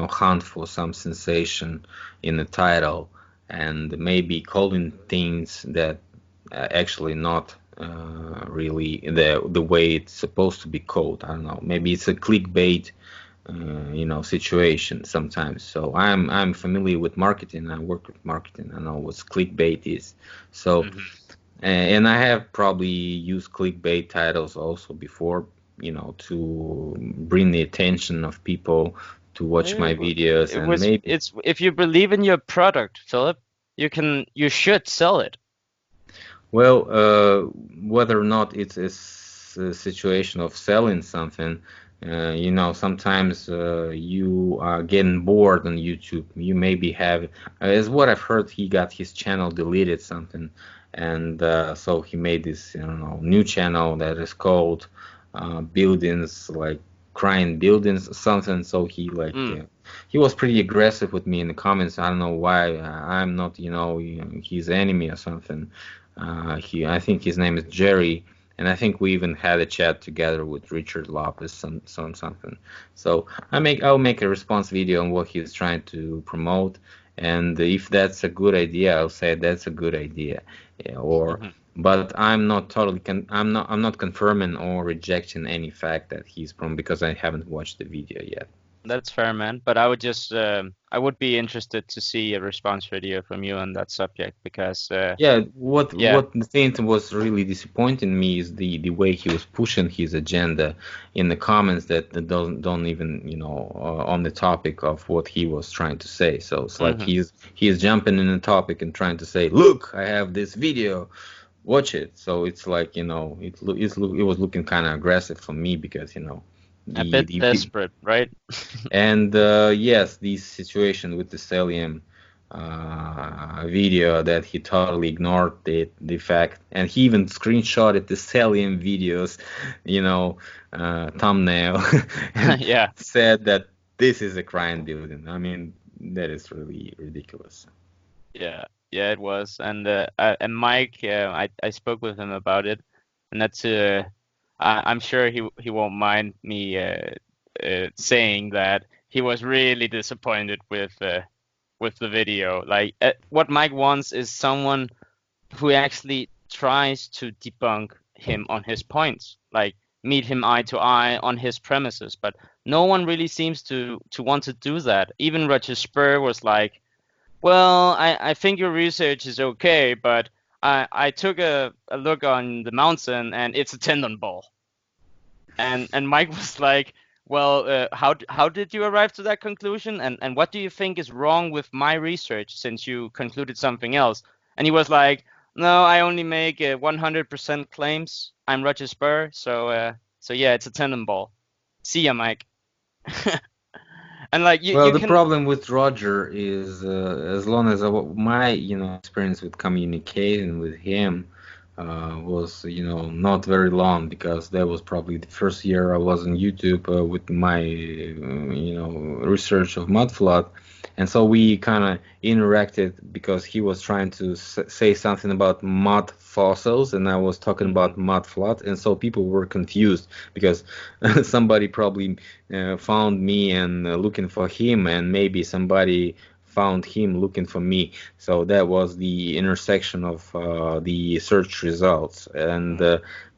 hunt for some sensation in the title, and maybe calling things that actually not really the way it's supposed to be called. I don't know. Maybe it's a clickbait, situation sometimes. So I'm familiar with marketing. I work with marketing. I know what clickbait is. So. Hmm. And I have probably used clickbait titles also before, to bring the attention of people to watch my videos, and maybe, It's if you believe in your product, Philip, you should sell it. well, whether or not it's a situation of selling something, Sometimes you are getting bored on YouTube. You maybe have, as what I've heard, he got his channel deleted something, and so he made this, new channel that is called Buildings, like Crying Buildings, something. So Mm. he was pretty aggressive with me in the comments. I don't know why. I'm not, his enemy or something. I think his name is Jerry, and I think we even had a chat together with Richard Lopez, something. So I'll make a response video on what he's trying to promote, and if that's a good idea, I'll say that's a good idea. Yeah, but I'm not confirming or rejecting any fact that he's from, because I haven't watched the video yet. That's fair, man. But I would be interested to see a response video from you on that subject because, Yeah, yeah. what the thing was really disappointing me is the way he was pushing his agenda in the comments that don't even, on the topic of what he was trying to say. So it's like Hmm. he's jumping in the topic and trying to say, look, I have this video, watch it. So it's like, it was looking kind of aggressive for me, because, A the bit the desperate, right? and yes, this situation with the Celium video, that he totally ignored the fact, and he even screenshotted the Celium videos, thumbnail, and Yeah. said that this is a crime building. I mean, that is really ridiculous. Yeah, yeah, it was, and Mike, I spoke with him about it, and I'm sure he won't mind me saying that he was really disappointed with the video. Like, what Mike wants is someone who actually tries to debunk him on his points, like meet him eye to eye on his premises, but no one really seems to want to do that. Even Roger Spur was like, well, I think your research is okay, but I took a look on the mountain and it's a tendon ball. And Mike was like, well, how did you arrive to that conclusion? And what do you think is wrong with my research since you concluded something else? And he was like, no, I only make 100% claims. I'm Roger Spur, so yeah, it's a tendon ball. See ya, Mike. And like Well, you the can. problem with Roger is, as long as my, experience with communicating with him was, not very long, because that was probably the first year I was on YouTube with my, research of mudflood, and so we kind of interacted, because he was trying to say something about mud fossils, and I was talking Mhm. about mudflood, and so people were confused, because somebody probably found me and looking for him, and maybe somebody found him looking for me. So that was the intersection of the search results, and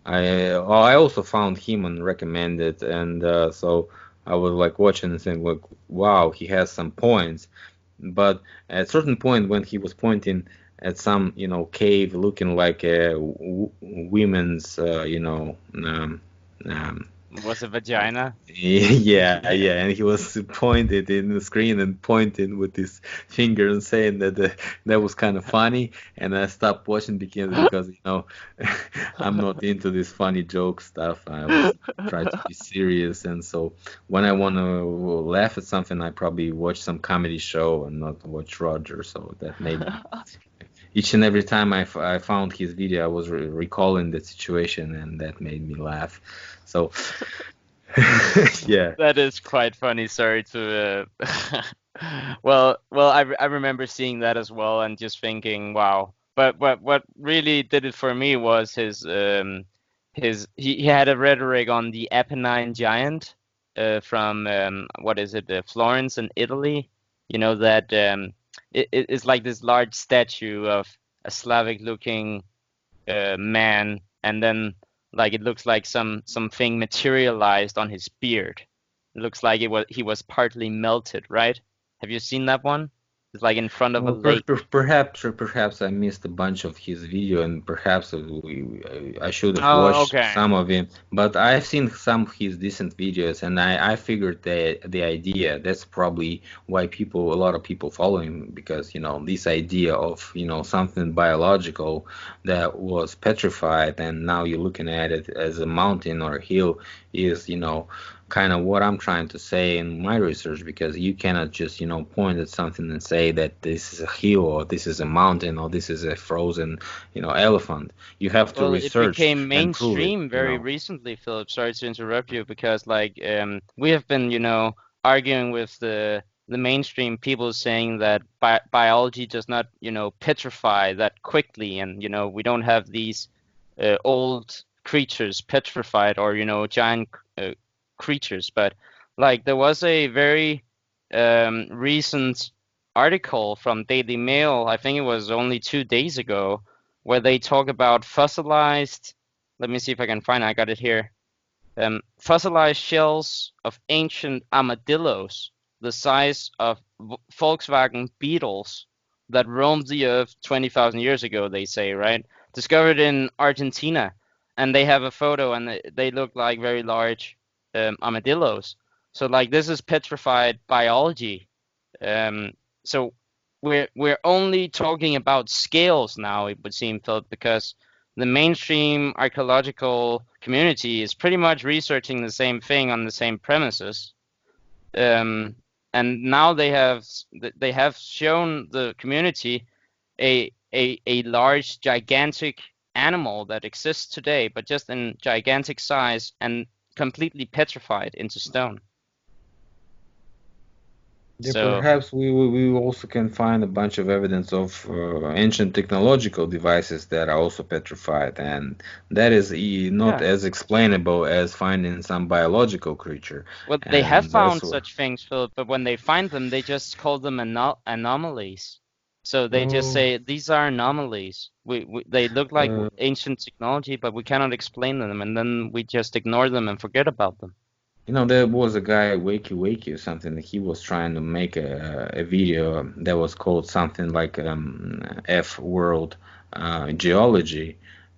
I also found him and recommended, and so I was like watching and saying, like, wow, he has some points. But at a certain point, when he was pointing at some, cave looking like a women's, Was a vagina. yeah, Yeah. yeah, and he was pointed in the screen and pointing with his finger and saying that that was kind of funny, and I stopped watching, because I'm not into this funny joke stuff. I was trying to be serious, and so when I want to laugh at something, I probably watch some comedy show and not watch Roger. So that made me, each and every time I found his video, I was recalling that situation, and that made me laugh. So. Yeah. That is quite funny. Sorry to. Well, I remember seeing that as well and just thinking, wow. But what really did it for me was he had a rhetoric on the Apennine giant from what is it, Florence in Italy. You know that it's like this large statue of a Slavic-looking man, and then like it looks like something materialized on his beard. It looks like he was partly melted, right? Have you seen that one? It's like in front of a Well, lake. perhaps I missed a bunch of his video, and perhaps I should have Oh, watched okay. some of him. But I've seen some of his decent videos, and I figured the idea. That's probably why a lot of people follow him, because this idea of something biological that was petrified, and now you're looking at it as a mountain or a hill, is kind of what I'm trying to say in my research, because you cannot just, point at something and say that this is a hill or this is a mountain or this is a frozen, elephant. You have to Well, it research became and prove it, mainstream very recently, Philip. Sorry to interrupt you, because like we have been, arguing with the mainstream people saying that biology does not, petrify that quickly, and we don't have these old creatures petrified, or giant creatures. But like there was a very recent article from Daily Mail, I think it was only 2 days ago, where they talk about fossilized, let me see if I can find it, I got it here. Fossilized shells of ancient armadillos, the size of Volkswagen Beetles, that roamed the earth 20,000 years ago, they say, right? Discovered in Argentina. And they have a photo, and they look like very large armadillos. So like this is petrified biology. So we're only talking about scales now, it would seem, Philip, because the mainstream archaeological community is pretty much researching the same thing on the same premises. And now they have shown the community a large, gigantic animal that exists today, but just in gigantic size and completely petrified into stone. Yeah, So perhaps we also can find a bunch of evidence of ancient technological devices that are also petrified, and that is not yeah, as explainable as finding some biological creature. well, they have And that's found what. such things, Philip, but when they find them, they just call them anomalies. So they just Oh, say these are anomalies. They look like uh, ancient technology, but we cannot explain them, and then we just ignore them and forget about them. there was a guy, Wakey Wakey or something. He was trying to make a video that was called something like F World Geology,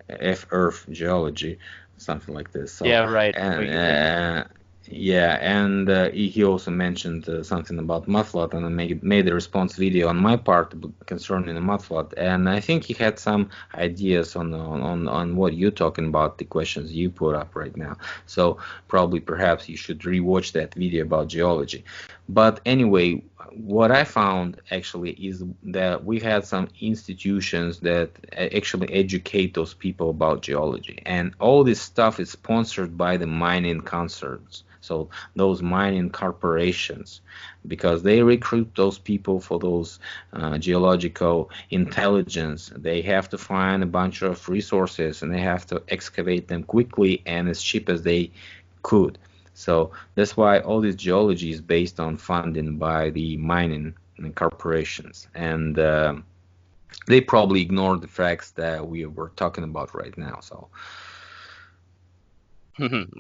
F Earth Geology, something like this. So, Yeah, right. and Wakey, wakey. yeah, and he also mentioned something about mudflood, and I made a response video on my part concerning the mudflood, and I think he had some ideas on what you're talking about, the questions you put up right now. So probably perhaps you should rewatch that video about geology. But anyway, what I found actually is that we had some institutions that actually educate those people about geology, and all this stuff is sponsored by the mining concerns. So those mining corporations, because they recruit those people for those geological intelligence, they have to find a bunch of resources and they have to excavate them quickly and as cheap as they could. So that's why all this geology is based on funding by the mining corporations, and they probably ignore the facts that we were talking about right now. So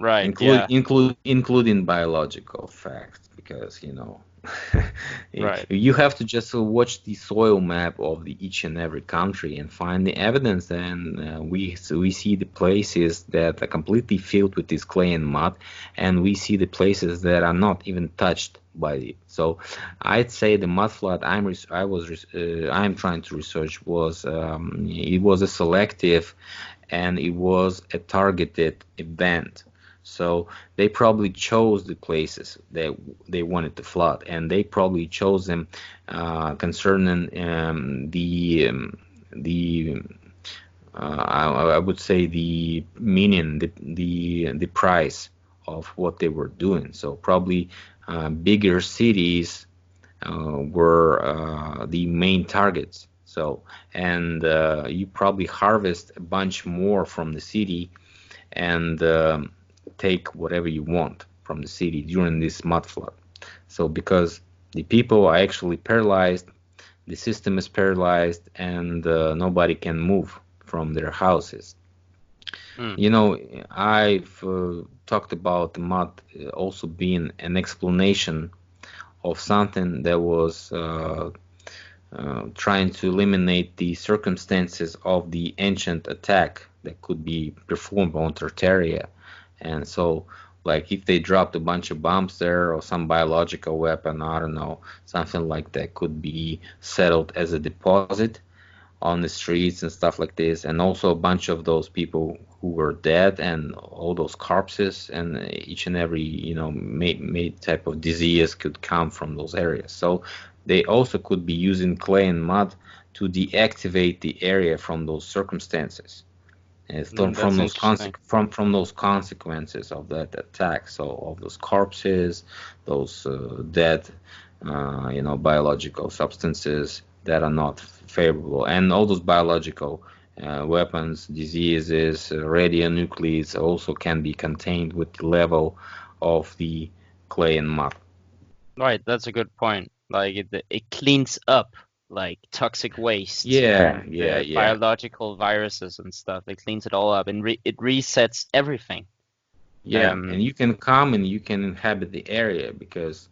Right, yeah, including biological facts, because right. you have to just watch the soil map of each and every country and find the evidence, and we see the places that are completely filled with this clay and mud, and we see the places that are not even touched by it. So I'd say the mud flood I'm trying to research was it was a selective and it was a targeted event. So they probably chose the places that they wanted to flood, and they probably chose them concerning the I would say the meaning, the price of what they were doing. So probably bigger cities were the main targets. So, and you probably harvest a bunch more from the city and take whatever you want from the city during this mud flood. So, because the people are actually paralyzed, the system is paralyzed, and nobody can move from their houses. I've talked about the mud also being an explanation of something that was trying to eliminate the circumstances of the ancient attack that could be performed on Tartary. And so, like, if they dropped a bunch of bombs there or some biological weapon, I don't know, something like that could be settled as a deposit on the streets and stuff like this, and also a bunch of those people who were dead and all those corpses and each and every made type of disease could come from those areas. So they also could be using clay and mud to deactivate the area from those circumstances and That's interesting. from those consequences of that attack. So of those corpses, those dead biological substances that are not favorable, and all those biological weapons, diseases, radionuclides also can be contained with the level of the clay and mud. Right, that's a good point. Like it cleans up like toxic waste Yeah, and yeah, yeah, biological viruses and stuff. It cleans it all up and it resets everything. yeah. And you can come and you can inhabit the area because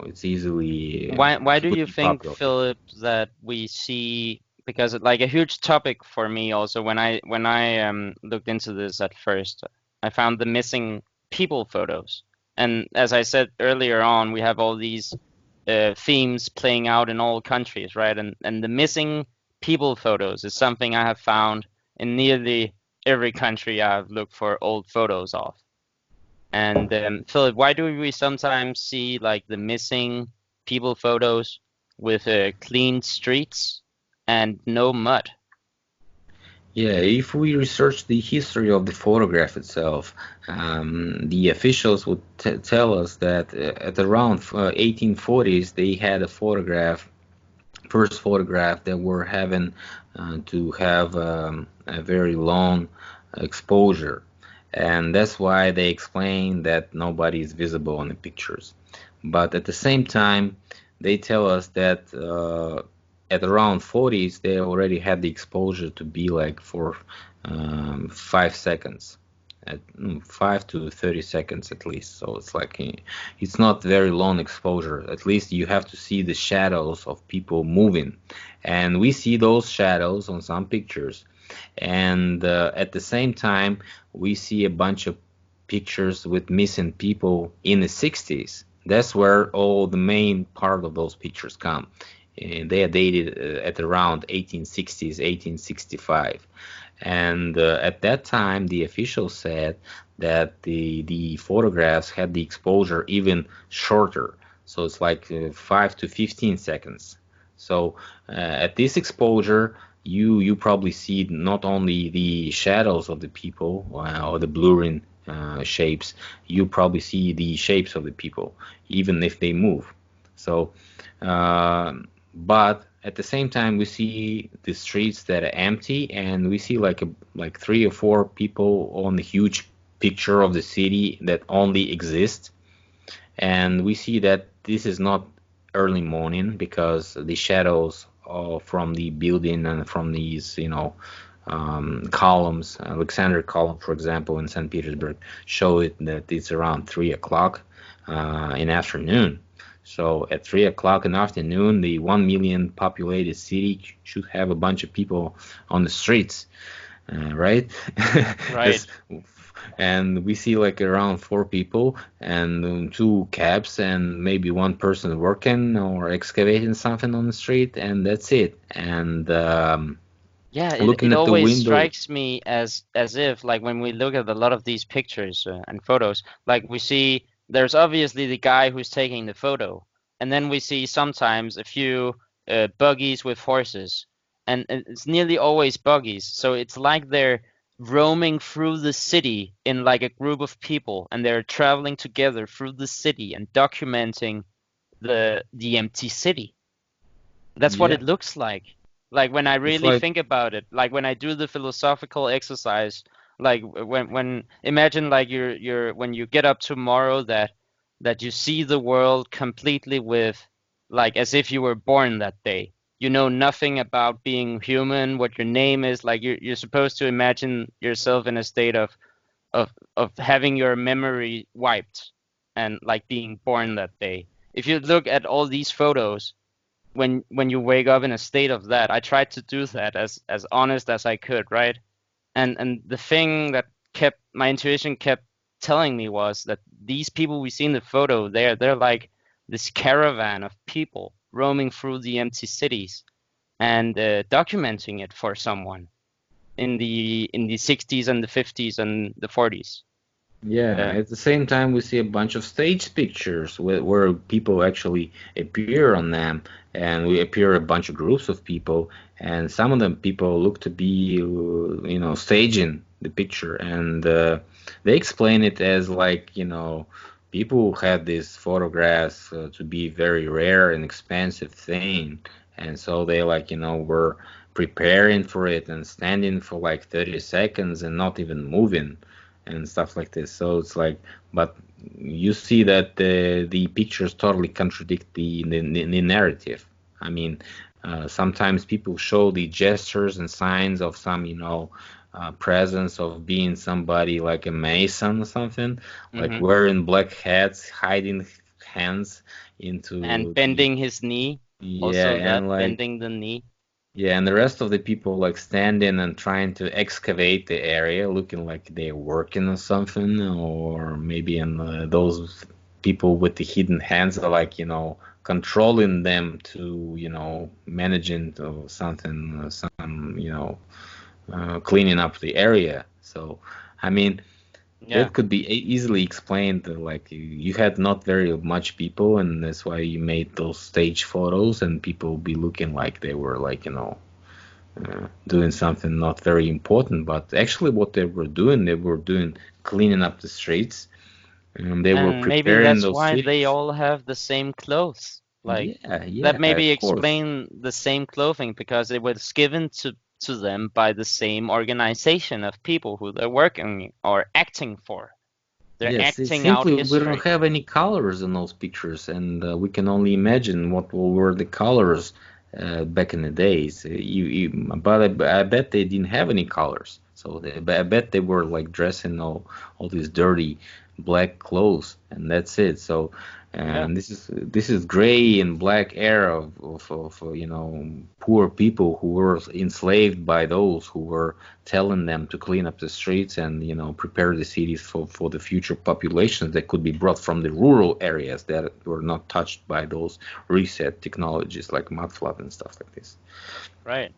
it's easily Why do fully you think, populated. Philip, that we see, because like a huge topic for me also when I looked into this at first, I found the missing people photos. And as I said earlier on, we have all these themes playing out in all countries, right? And the missing people photos is something I have found in nearly every country I've looked for old photos of. And Philip, why do we sometimes see like the missing people photos with clean streets and no mud? Yeah, if we research the history of the photograph itself, the officials would tell us that at around 1840s they had a photograph, first photograph that were having to have a very long exposure, and that's why they explain that nobody is visible in the pictures. But at the same time, they tell us that at around 40s they already had the exposure to be like for 5 seconds, at 5 to 30 seconds at least. So it's like it's not very long exposure. At least you have to see the shadows of people moving, and we see those shadows on some pictures. And at the same time, we see a bunch of pictures with missing people in the 60s. That's where all the main part of those pictures come. And they are dated at around 1860s, 1865. And at that time, the officials said that the photographs had the exposure even shorter. So it's like 5 to 15 seconds. So at this exposure, you probably see not only the shadows of the people or the blurring shapes, you probably see the shapes of the people, even if they move. So, but at the same time, we see the streets that are empty, and we see like 3 or 4 people on the huge picture of the city that only exist. And we see that this is not early morning because the shadows from the building and from these, columns, Alexander column, for example, in St. Petersburg, show it that it's around 3 o'clock in afternoon. So at 3 o'clock in the afternoon, the 1 million populated city should have a bunch of people on the streets, right? Right. And we see like around 4 people and 2 cabs and maybe one person working or excavating something on the street, and that's it. And Yeah, it looking at the always window. strikes me as if like when we look at a lot of these pictures and photos, like we see there's obviously the guy who's taking the photo, and then we see sometimes a few buggies with horses, and it's nearly always buggies. So it's like they're roaming through the city in like a group of people, and they're traveling together through the city and documenting the empty city. That's what Yeah, it looks like. Like when I it's really like think about it, like when I do the philosophical exercise, like when imagine like you're when you get up tomorrow that you see the world completely with like as if you were born that day. You know nothing about being human, what your name is, like you're supposed to imagine yourself in a state of having your memory wiped and like being born that day. If you look at all these photos when you wake up in a state of that, I tried to do that as honest as I could, right? And the thing that kept my intuition kept telling me was that these people we see in the photo, they're like this caravan of people roaming through the empty cities, and documenting it for someone in the 60s and the 50s and the 40s. Yeah, at the same time, we see a bunch of stage pictures where people actually appear on them, and we appear a bunch of groups of people, and some of them people look to be, staging the picture, and they explain it as like, people had these photographs to be very rare and expensive thing, and so they like, were preparing for it and standing for like 30 seconds and not even moving and stuff like this. So it's like, but you see that the pictures totally contradict the narrative. I mean, sometimes people show the gestures and signs of some, presence of being somebody like a mason or something, like wearing black hats, hiding hands into and bending his knee. yeah, Also that and like bending the knee. yeah, and the rest of the people like standing and trying to excavate the area, looking like they're working on something, or maybe in those people with the hidden hands are like, controlling them to, managing to something, some, cleaning up the area. So, I mean, Yeah. that could be easily explained. Like you had not very much people, and that's why you made those stage photos, and people be looking like they were like, doing something not very important. But actually, what they were doing cleaning up the streets, and they were And maybe preparing that's those why they cities. all have the same clothes. Like Yeah, that yeah, maybe of course. explain the same clothing because it was given to them by the same organization of people who they're working or acting for. They're Yes, it's acting out simply we don't history. have any colors in those pictures, and we can only imagine what were the colors back in the days. But I bet they didn't have any colors, so I bet they were like dressing all these dirty black clothes, and that's it. So, Yeah. and this is gray and black era of poor people who were enslaved by those who were telling them to clean up the streets and prepare the cities for the future populations that could be brought from the rural areas that were not touched by those reset technologies like mudflood and stuff like this. Right.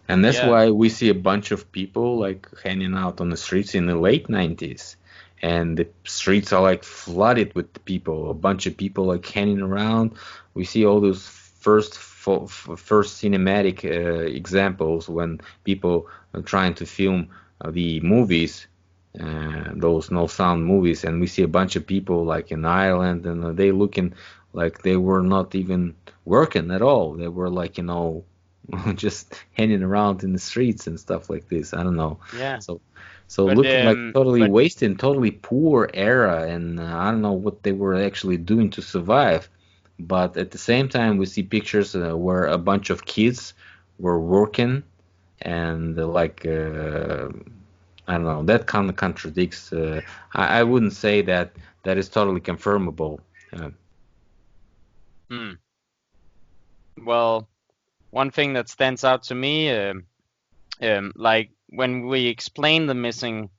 And that's Yeah. why we see a bunch of people like hanging out on the streets in the late 90s, and the streets are like flooded with people, a bunch of people like hanging around. We see all those first cinematic examples when people are trying to film the movies, those no sound movies, and we see a bunch of people like in Ireland, and they looking like they were not even working at all. They were like just hanging around in the streets and stuff like this. I don't know. Yeah. So But looking like totally but wasted, totally poor era, and I don't know what they were actually doing to survive. But at the same time, we see pictures where a bunch of kids were working, and I don't know. That kind of contradicts. I wouldn't say that is totally confirmable. well, one thing that stands out to me, like when we explain the missing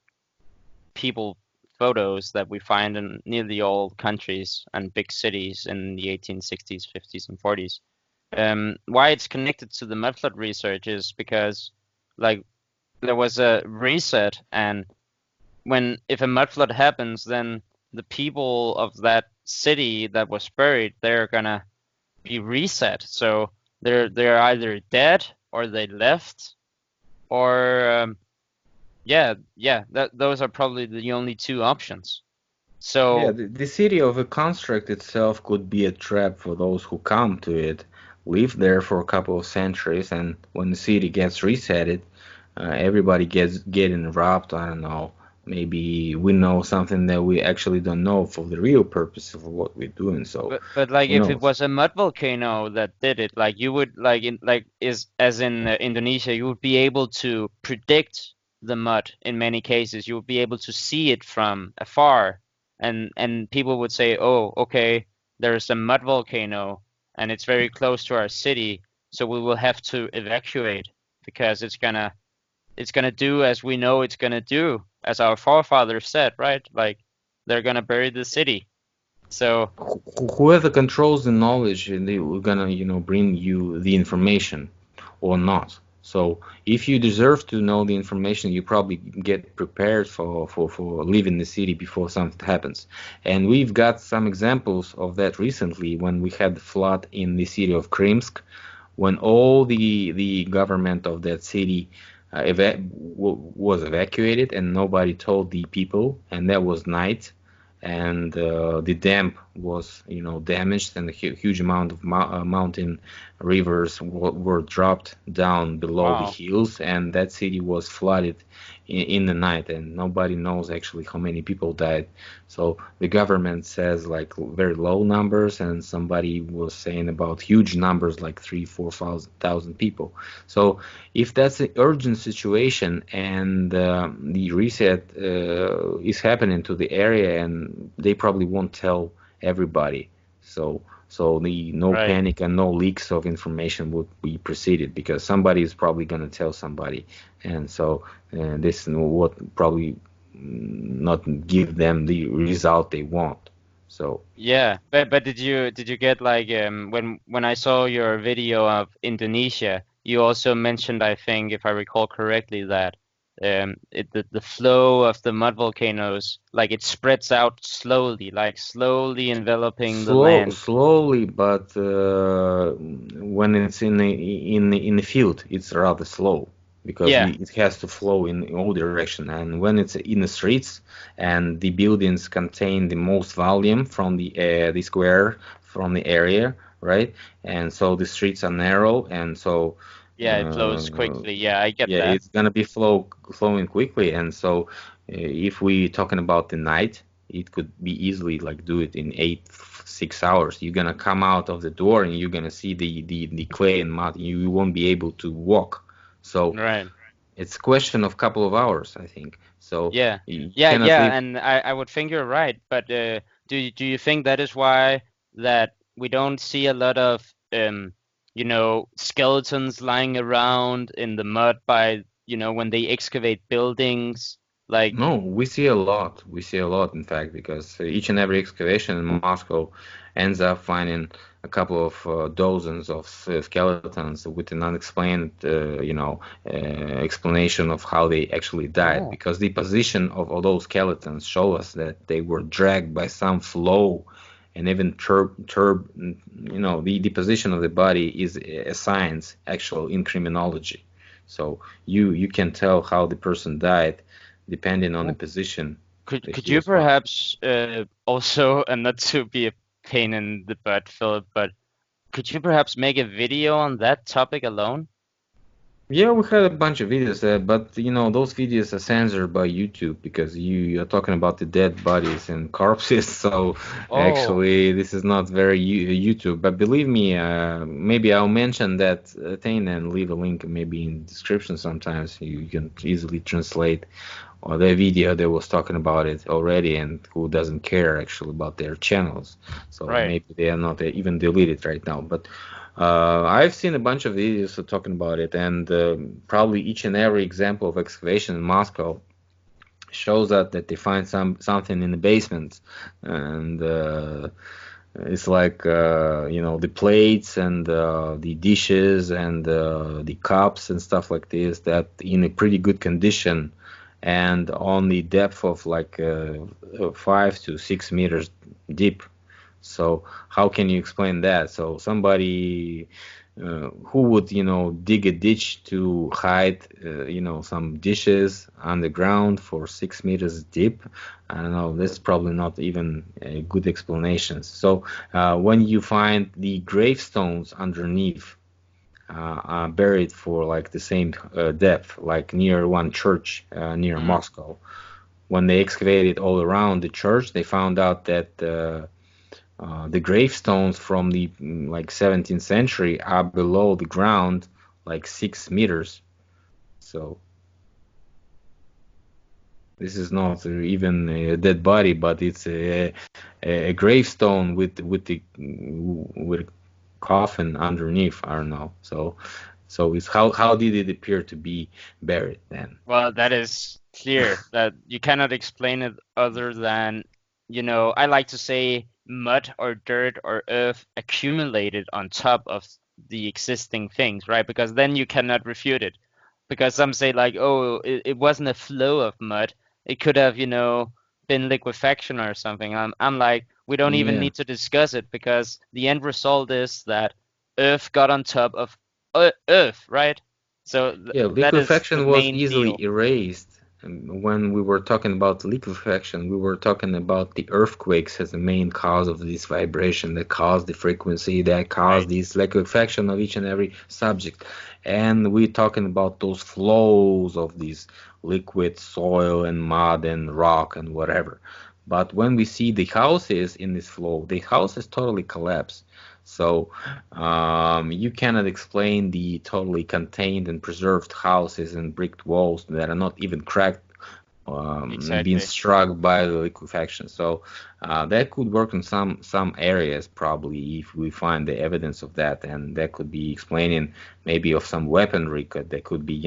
people photos that we find in nearly all countries and big cities in the 1860s, 50s, and 40s. Why it's connected to the mudflood research is because, like, there was a reset, and if a mudflood happens, then the people of that city that was buried, they're gonna be reset. So they're either dead or they left, or those are probably the only two options. Yeah, So the city of a construct itself could be a trap for those who come to it, live there for a couple of centuries, and when the city gets resetted, everybody gets getting robbed. I don't know. Maybe we know something that we actually don't know for the real purpose of what we're doing. So but like who if it knows? was a mud volcano that did it, like you would is as in Indonesia, you would be able to predict the mud in many cases. You would be able to see it from afar, and people would say, "Oh, okay, there's a mud volcano and it's very close to our city, so we will have to evacuate because it's gonna do as we know it's gonna do, as our forefathers said, right? Like they're gonna bury the city." So Whoever controls the knowledge, and they were gonna, bring you the information. or not. So if you deserve to know the information, you probably get prepared for leaving the city before something happens. And we've got some examples of that recently when we had the flood in the city of Krimsk, when all the government of that city was evacuated and nobody told the people, and that was night, and the dam was damaged, and a huge amount of mountain rivers were dropped down below the Wow. hills, and that city was flooded in the night, and nobody knows actually how many people died. So the government says like very low numbers, and somebody was saying about huge numbers like 3-4 thousand people. So if that's an urgent situation and the reset is happening to the area, and they probably won't tell everybody. So the no Right. panic and no leaks of information would be preceded, because somebody is probably going to tell somebody, and so this what probably not give them the result they want. So Yeah, but did you get like when I saw your video of Indonesia, you also mentioned, I think, if I recall correctly, that the flow of the mud volcanoes, like it spreads out slowly, like slowly enveloping the land. slowly, but when it's in the field, it's rather slow, because Yeah, it has to flow in all direction. And when it's in the streets, and the buildings contain the most volume from the square from the area, right? And so the streets are narrow, and so yeah, it flows uh, quickly. Yeah, I get yeah, that. it's gonna be flowing quickly. And so if we talking about the night, it could be easily like do it in 6 hours. You're gonna come out of the door and you're gonna see the clay and mud. You won't be able to walk. So Right. it's a question of couple of hours, I think. So Yeah. you Yeah, cannot yeah, leave. and I would think you're right, but do you think that is why that we don't see a lot of skeletons lying around in the mud by, when they excavate buildings? Like, No, we see a lot. We see a lot, in fact, because each and every excavation in Moscow ends up finding a couple of dozens of skeletons with an unexplained, explanation of how they actually died. oh, Because the position of all those skeletons show us that they were dragged by some flow, and even the position of the body is a science, actual in criminology. So you can tell how the person died depending on the oh. position Could that could he you was found. perhaps also, and not to be a pain in the butt, Philip, but could you perhaps make a video on that topic alone? Yeah, we had a bunch of videos, but those videos are censored by YouTube, because you're talking about the dead bodies and corpses. So Oh, actually, this is not very YouTube. But believe me, maybe I'll mention that thing and leave a link maybe in the description. Sometimes you can easily translate or the video that was talking about it already, and who doesn't care actually about their channels. So right. maybe they are not even deleted right now. But I've seen a bunch of videos talking about it, and probably each and every example of excavation in Moscow shows that they find something in the basement, and it's like the plates and the dishes and the cups and stuff like this, that in a pretty good condition, and on the depth of like 5 to 6 meters deep. So how can you explain that? So somebody who would, dig a ditch to hide, some dishes underground for 6 meters deep? I don't know. That's probably not even a good explanation. So when you find the gravestones underneath are buried for like the same depth, like near one church near Mm. Moscow, when they excavated all around the church, they found out that the gravestones from the like 17th century are below the ground like 6 meters. So this is not even a dead body, but it's a gravestone with coffin underneath. I don't know. So it's how did it appear to be buried then? Well, that is clear that you cannot explain it other than, I like to say mud or dirt or earth accumulated on top of the existing things, right? Because then you cannot refute it. Because some say like, oh, it wasn't a flow of mud. It could have, been liquefaction or something. I'm like, we don't even Yeah, need to discuss it because the end result is that Earth got on top of Earth, right? So th yeah, that is the liquefaction was main easily deal. erased. When we were talking about liquefaction, we were talking about the earthquakes as the main cause of this vibration that caused the frequency, that caused Right. this liquefaction of each and every subject. And we're talking about those flows of these liquid soil and mud and rock and whatever. But when we see the houses in this flow, the houses totally collapse. So you cannot explain the totally contained and preserved houses and brick walls that are not even cracked, being Exactly. struck by the liquefaction. So that could work in some areas probably if we find the evidence of that, and that could be explaining maybe of some weaponry that could be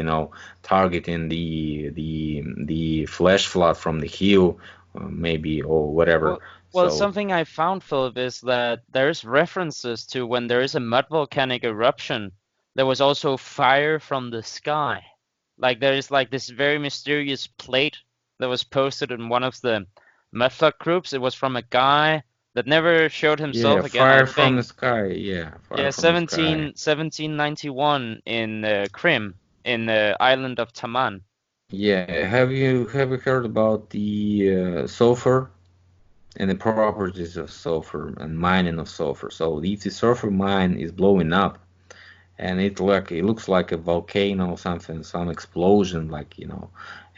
targeting the flash flood from the hill, maybe or whatever. Well, So something I found, Philip, is that there's references to when there is a mud volcanic eruption, there was also fire from the sky. Like there is like this very mysterious plate that was posted in one of the Method groups. It was from a guy that never showed himself yeah, again, I fire from the think. sky. Yeah, fire Yeah, from the sky. 1791 in Crimea, in the island of Taman. Yeah, have you heard about the sulfur and the properties of sulfur and mining of sulfur? So if the sulfur mine is blowing up and it looks like a volcano or something, some explosion, like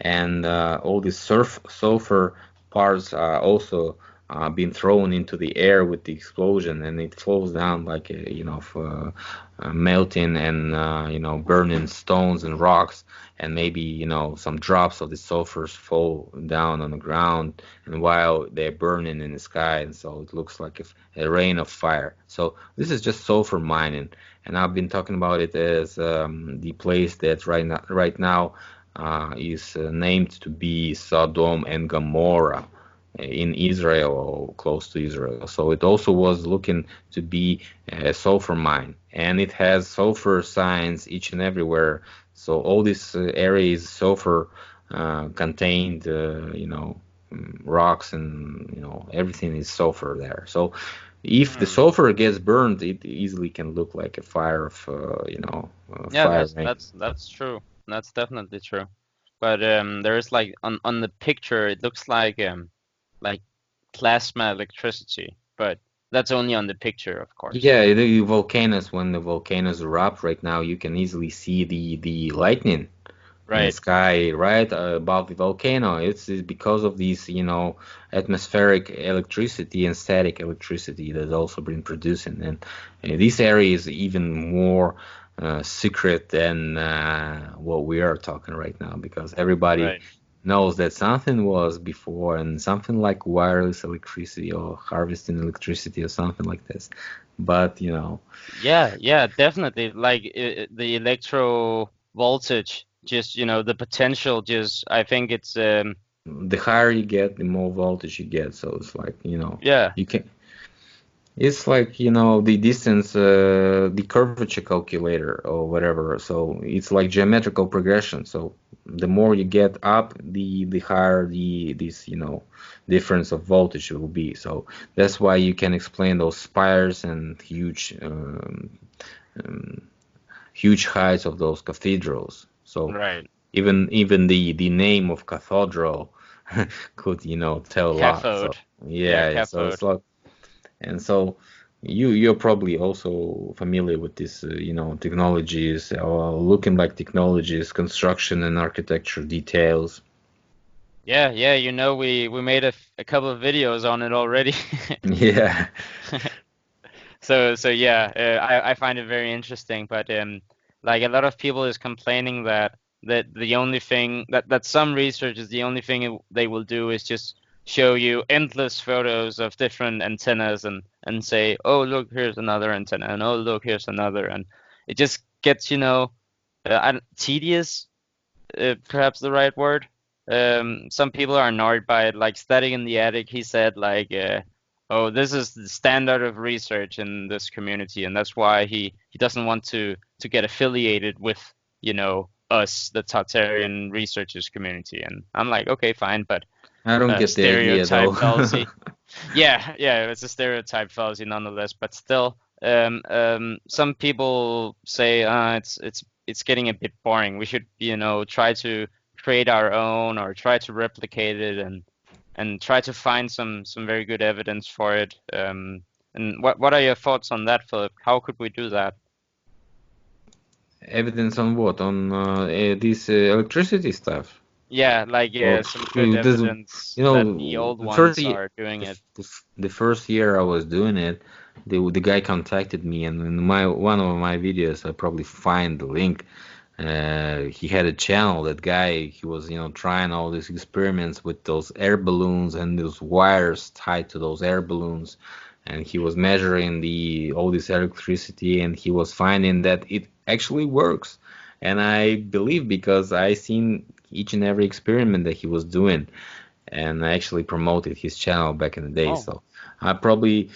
and all these sulfur parts are also being thrown into the air with the explosion, and it falls down like melting and burning stones and rocks, and maybe some drops of the sulfurs fall down on the ground, and while they're burning in the sky, and so it looks like a rain of fire. So this is just sulfur mining, and I've been talking about it as the place that right now is named to be Sodom and Gomorrah in Israel or close to Israel. So it also was looking to be a sulfur mine, and it has sulfur signs each and everywhere. So all this area is sulfur contained, rocks, and everything is sulfur there. So if the Hmm. sulfur gets burned, it easily can look like a fire of, Yeah, fire that's rain. that's that's true. That's definitely true. But there is like on the picture, it looks like plasma electricity, but that's only on the picture, of course. Yeah, the volcanoes, when the volcanoes erupt right now, you can easily see the lightning in the Right, sky right above the volcano. It's because of these, atmospheric electricity and static electricity that's also been producing. And this area is even more secret than what we are talking right now, because everybody right. knows that something was before, and something like wireless electricity or harvesting electricity or something like this. But Yeah, yeah, definitely. Like the electro voltage, just the potential. Just I think it's the higher you get, the more voltage you get. So it's like, yeah, you can. It's like, the distance, the curvature calculator or whatever. So it's like geometrical progression. So the more you get up, the higher this, difference of voltage will be. So that's why you can explain those spires and um, huge heights of those cathedrals. So right. even the name of cathedral could, tell a lot. So Cathode. Yeah, yeah, yeah. So it's cathode. like, and so you're probably also familiar with this, technologies, or looking like technologies, construction and architecture details. Yeah, yeah. We made a couple of videos on it already. Yeah, So yeah, I find it very interesting, but like a lot of people is complaining that the only thing that some research is the only thing they will do is just show you endless photos of different antennas and say, oh look, here's another antenna, and oh look, here's another, and it just gets tedious, perhaps the right word. Some people are annoyed by it, like Static in the Attic. He said like. oh, this is the standard of research in this community, and that's why he doesn't want to get affiliated with, us, the Tartarian researchers community. And I'm like, okay, fine, but I don't get the idea stereotype though. fallacy. Yeah, it's a stereotype fallacy nonetheless, but still, some people say it's getting a bit boring. We should, try to create our own or try to replicate it and try to find some very good evidence for it. And what are your thoughts on that, Philip? How could we do that? Evidence on what? On this electricity stuff? Yeah, like Well, some good it doesn't, evidence you that the know, old ones are doing it. the first year I was doing it, the guy contacted me, and in one of my videos, I probably find the link. He had a channel. That guy, he was, trying all these experiments with those air balloons and those wires tied to those air balloons, and he was measuring all this electricity, and he was finding that it actually works. And I believe because I seen each and every experiment that he was doing, and I actually promoted his channel back in the day. Oh, So I probably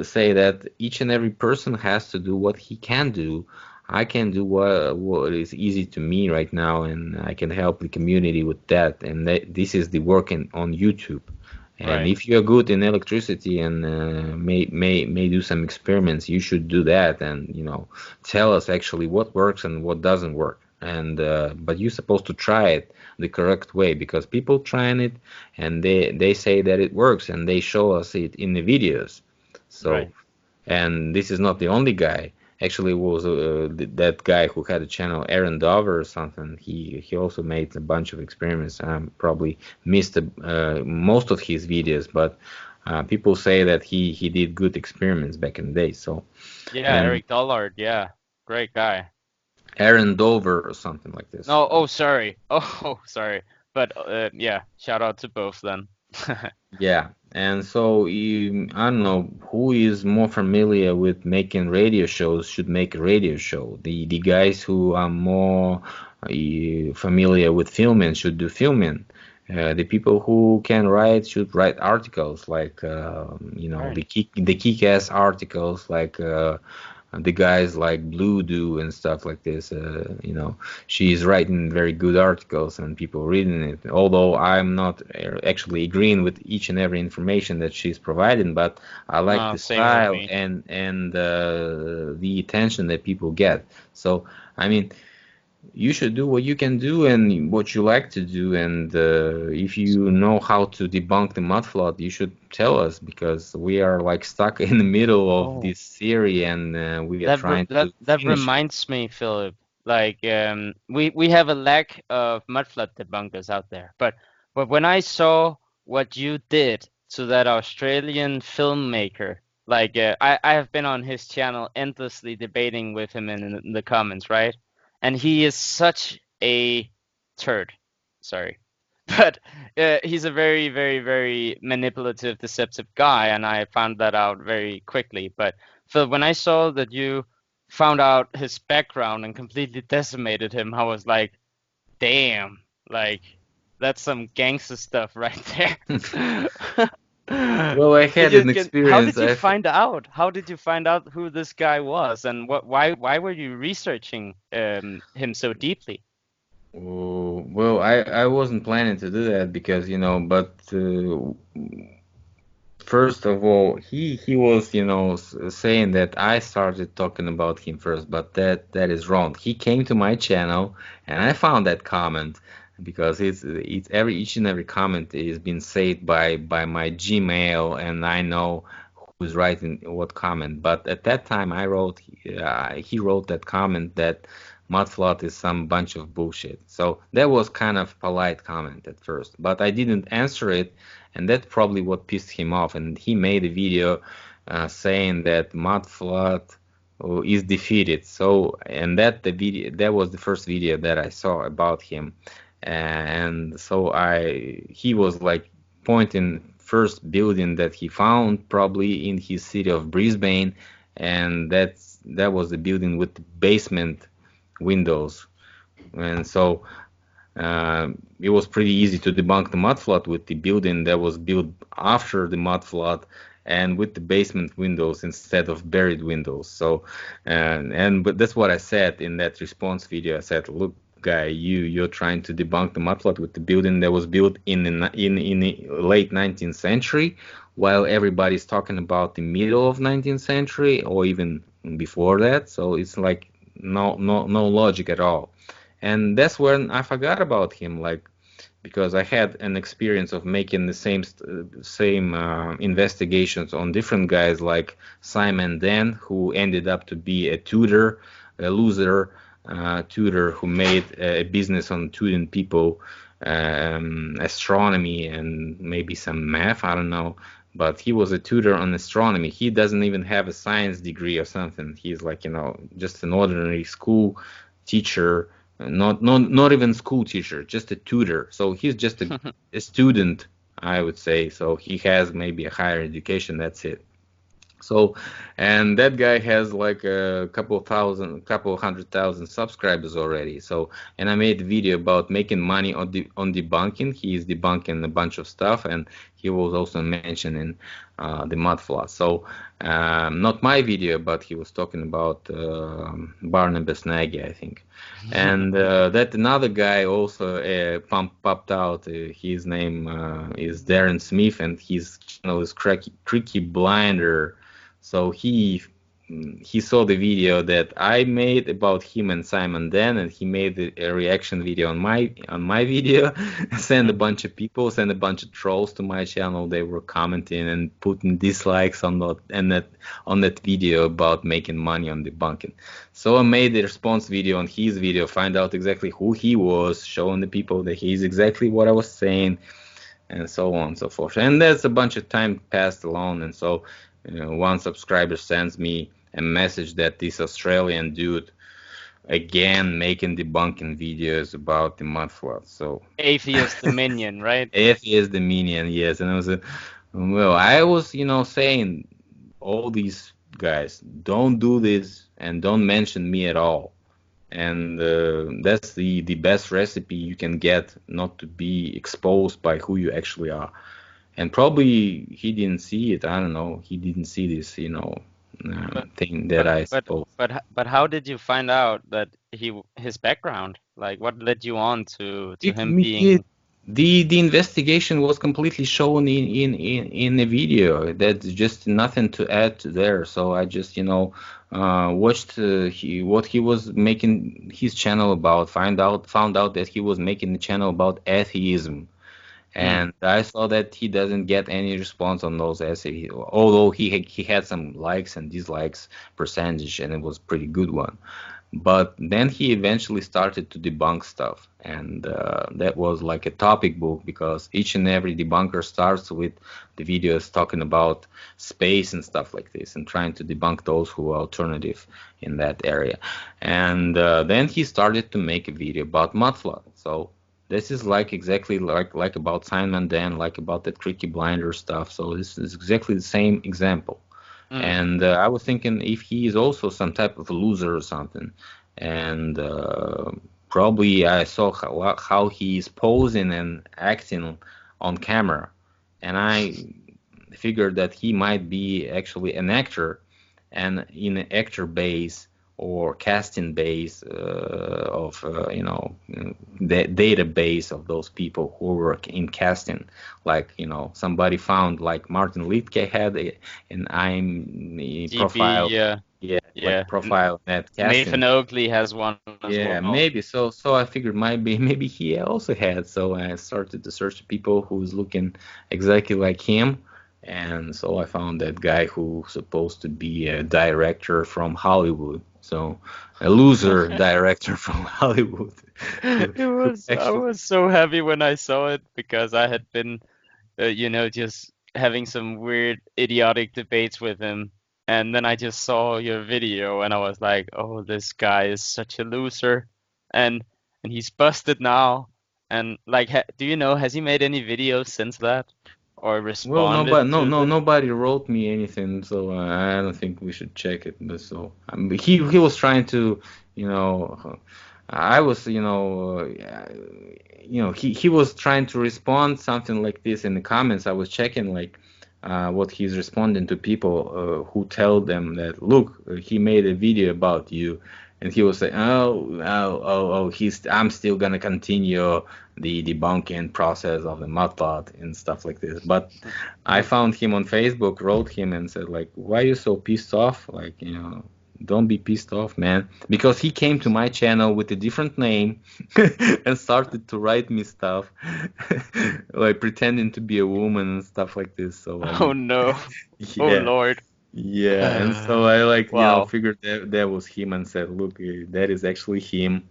say that each and every person has to do what he can do. I can do what is easy to me right now, and I can help the community with that. And this is the work on YouTube. And right. if you're good in electricity and may do some experiments, you should do that, and tell us actually what works and what doesn't work. And but you're supposed to try it the correct way, because people trying it and they say that it works, and they show us it in the videos. So, Right. and this is not the only guy. Actually, it was that guy who had a channel, Aaron Dover or something. He also made a bunch of experiments. Probably missed most of his videos, but people say that he did good experiments back in the day. So, Yeah, and Eric Dollard, yeah. Great guy. Aaron Dover or something like this. No, oh, sorry. Oh, sorry. But yeah, shout out to both then. Yeah, and so I don't know who is more familiar with making radio shows should make a radio show. The guys who are more familiar with filming should do filming. The people who can write should write articles like Right. the kick-ass articles like the guys like Blue do and stuff like this. She's writing very good articles and people reading it. Although I'm not actually agreeing with each and every information that she's providing, but I like the Same with style me. and the attention that people get. So I mean, you should do what you can do and what you like to do. And if you know how to debunk the mud flood, you should tell us, because we are like stuck in the middle of Oh, this theory, and we are that re trying that to that finish it. reminds me, Philip. Like, we have a lack of mudflat debunkers out there. But when I saw what you did to that Australian filmmaker, like, I have been on his channel endlessly debating with him in the comments, right? And he is such a turd. Sorry. But he's a very, very, very manipulative, deceptive guy, and I found that out very quickly. But Phil, when I saw that you found out his background and completely decimated him, I was like, damn, like that's some gangster stuff right there. Well, I had an How experience. did you find out? How did you find out who this guy was, and why were you researching him so deeply? Oh, well, I wasn't planning to do that because, but first of all, he was, saying that I started talking about him first, but that is wrong. He came to my channel, and I found that comment, because it's each and every comment is being saved by my Gmail, and I know who's writing what comment. But at that time, he wrote that comment that mudflat is some bunch of bullshit. So that was kind of polite comment at first, but I didn't answer it, and that's probably what pissed him off. And he made a video saying that mudflat is defeated. So, and that was the first video that I saw about him, and so he was like pointing first building that he found probably in his city of Brisbane, and that was the building with the basement windows. And so it was pretty easy to debunk the mud flood with the building that was built after the mud flood, and with the basement windows instead of buried windows. So, but that's what I said in that response video. I said, look, guy, you're trying to debunk the mudflat with the building that was built in the late 19th century, while everybody's talking about the middle of 19th century or even before that. So it's like no logic at all. And that's when I forgot about him, like, because I had an experience of making the same investigations on different guys like Simon Dan, who ended up to be a loser tutor who made a business on tutoring people astronomy and maybe some math, I don't know. But he was a tutor on astronomy. He doesn't even have a science degree or something. He's like, just an ordinary school teacher, not even school teacher, just a tutor. So he's just a student, I would say. So he has maybe a higher education. That's it. So, and that guy has like a couple of 100,000 subscribers already. So, and I made a video about making money on debunking. He is debunking a bunch of stuff, and he was also mentioning the mudflat. So, not my video, but he was talking about Barnabas Nagy, I think. And that another guy also popped out. His name is Darren Smith, and his channel is Creaky Blinder. So he saw the video that I made about him and Simon Dan, and he made a reaction video on my video. Sent a bunch of people, sent a bunch of trolls to my channel. They were commenting and putting dislikes on that video about making money on debunking. So I made the response video on his video, find out exactly who he was, showing the people that he's exactly what I was saying, and so on and so forth. And that's a bunch of time passed along, and so one subscriber sends me a message that this Australian dude again making debunking videos about the mudflat. So Atheist Dominion, right? Atheist Dominion, yes. And I was saying all these guys don't do this and don't mention me at all. And that's the best recipe you can get not to be exposed by who you actually are. And probably he didn't see it. I don't know. He didn't see this, thing that I suppose. But how did you find out that his background? Like, what led you on to him being? The investigation was completely shown in a video. That's just nothing to add to there. So I just watched what he was making his channel about. Found out that he was making the channel about atheism. And I saw that he doesn't get any response on those essays, although he had some likes and dislikes percentage, and it was pretty good one. But then he eventually started to debunk stuff, and that was like a topic book, because each and every debunker starts with the videos talking about space and stuff like this, and trying to debunk those who are alternative in that area. And then he started to make a video about mudflat. So this is like exactly like about Simon Dan, like about that Creaky Blinder stuff. So this is exactly the same example. And I was thinking if he is also some type of a loser or something. And probably I saw how he is posing and acting on camera. And I figured that he might be actually an actor, and in an actor base or casting base of the database of those people who work in casting, like somebody found like Martin Liedtke had an IMDb profile, like profile net casting. Nathan Oakley has one as well. Maybe so I figured maybe he also had. So I started to search people who's looking exactly like him. And so I found that guy who's supposed to be a director from Hollywood. So a loser director from Hollywood. I was so happy when I saw it, because I had been, just having some weird idiotic debates with him. And then I just saw your video and I was like, oh, this guy is such a loser. And he's busted now. And like, do you know, has he made any videos since that? Or responded? Well, nobody wrote me anything, so I don't think we should check it. But so he was trying to, I was, he was trying to respond something like this in the comments. I was checking like what he's responding to people who tell them that, look, he made a video about you, and he was saying, I'm still gonna continue the debunking process of the mudplot and stuff like this. But I found him on Facebook, wrote him and said, like, why are you so pissed off? Like, don't be pissed off, man. Because he came to my channel with a different name and started to write me stuff, like pretending to be a woman and stuff like this. So, I Oh mean, no. Oh yeah. Lord. Yeah, and so I Wow. figured that was him and said, look, that is actually him.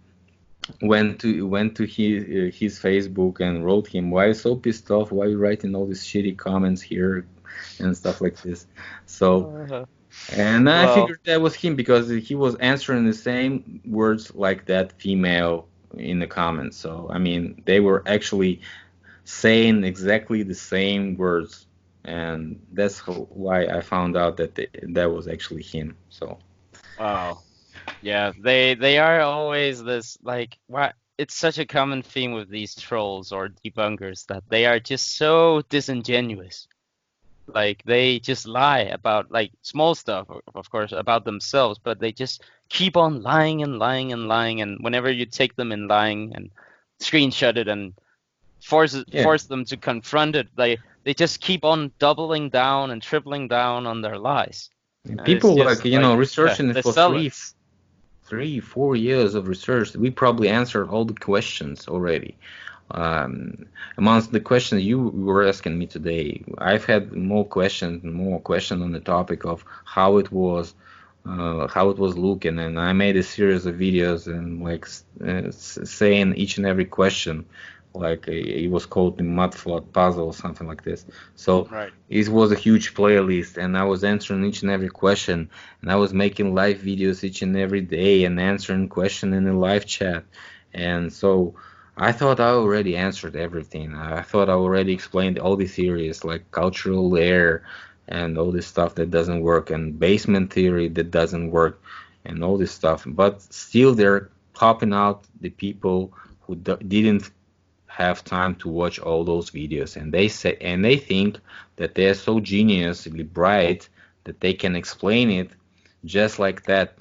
Went to his Facebook and wrote him, why are you so pissed off? Why are you writing all these shitty comments here and stuff like this? So, Uh, and I well, figured that was him because he was answering the same words like that female in the comments. So, I mean, they were actually saying exactly the same words, and that's why I found out that that was actually him. So wow. Yeah, they are always this like what it's such a common theme with these trolls or debunkers that they are just so disingenuous. Like they just lie about like small stuff, of course, about themselves, but they just keep on lying and lying and lying. And whenever you take them in lying and screenshot it and yeah, force them to confront it, they just keep on doubling down and tripling down on their lies. And it's people like just like researching it they for sell it. 3-4 years of research. We probably answered all the questions already. Amongst the questions you were asking me today, I've had more questions on the topic of how it was looking, and I made a series of videos and like saying each and every question, like it was called the mudflood puzzle or something like this. So Right. it was a huge playlist, and I was answering each and every question, and I was making live videos each and every day and answering question in the live chat, and so I thought I already answered everything. I thought I already explained all the theories like cultural layer and all this stuff that doesn't work and basement theory that doesn't work and all this stuff. But still they're popping out the people who didn't have time to watch all those videos, and they think that they're so geniusly bright that they can explain it just like that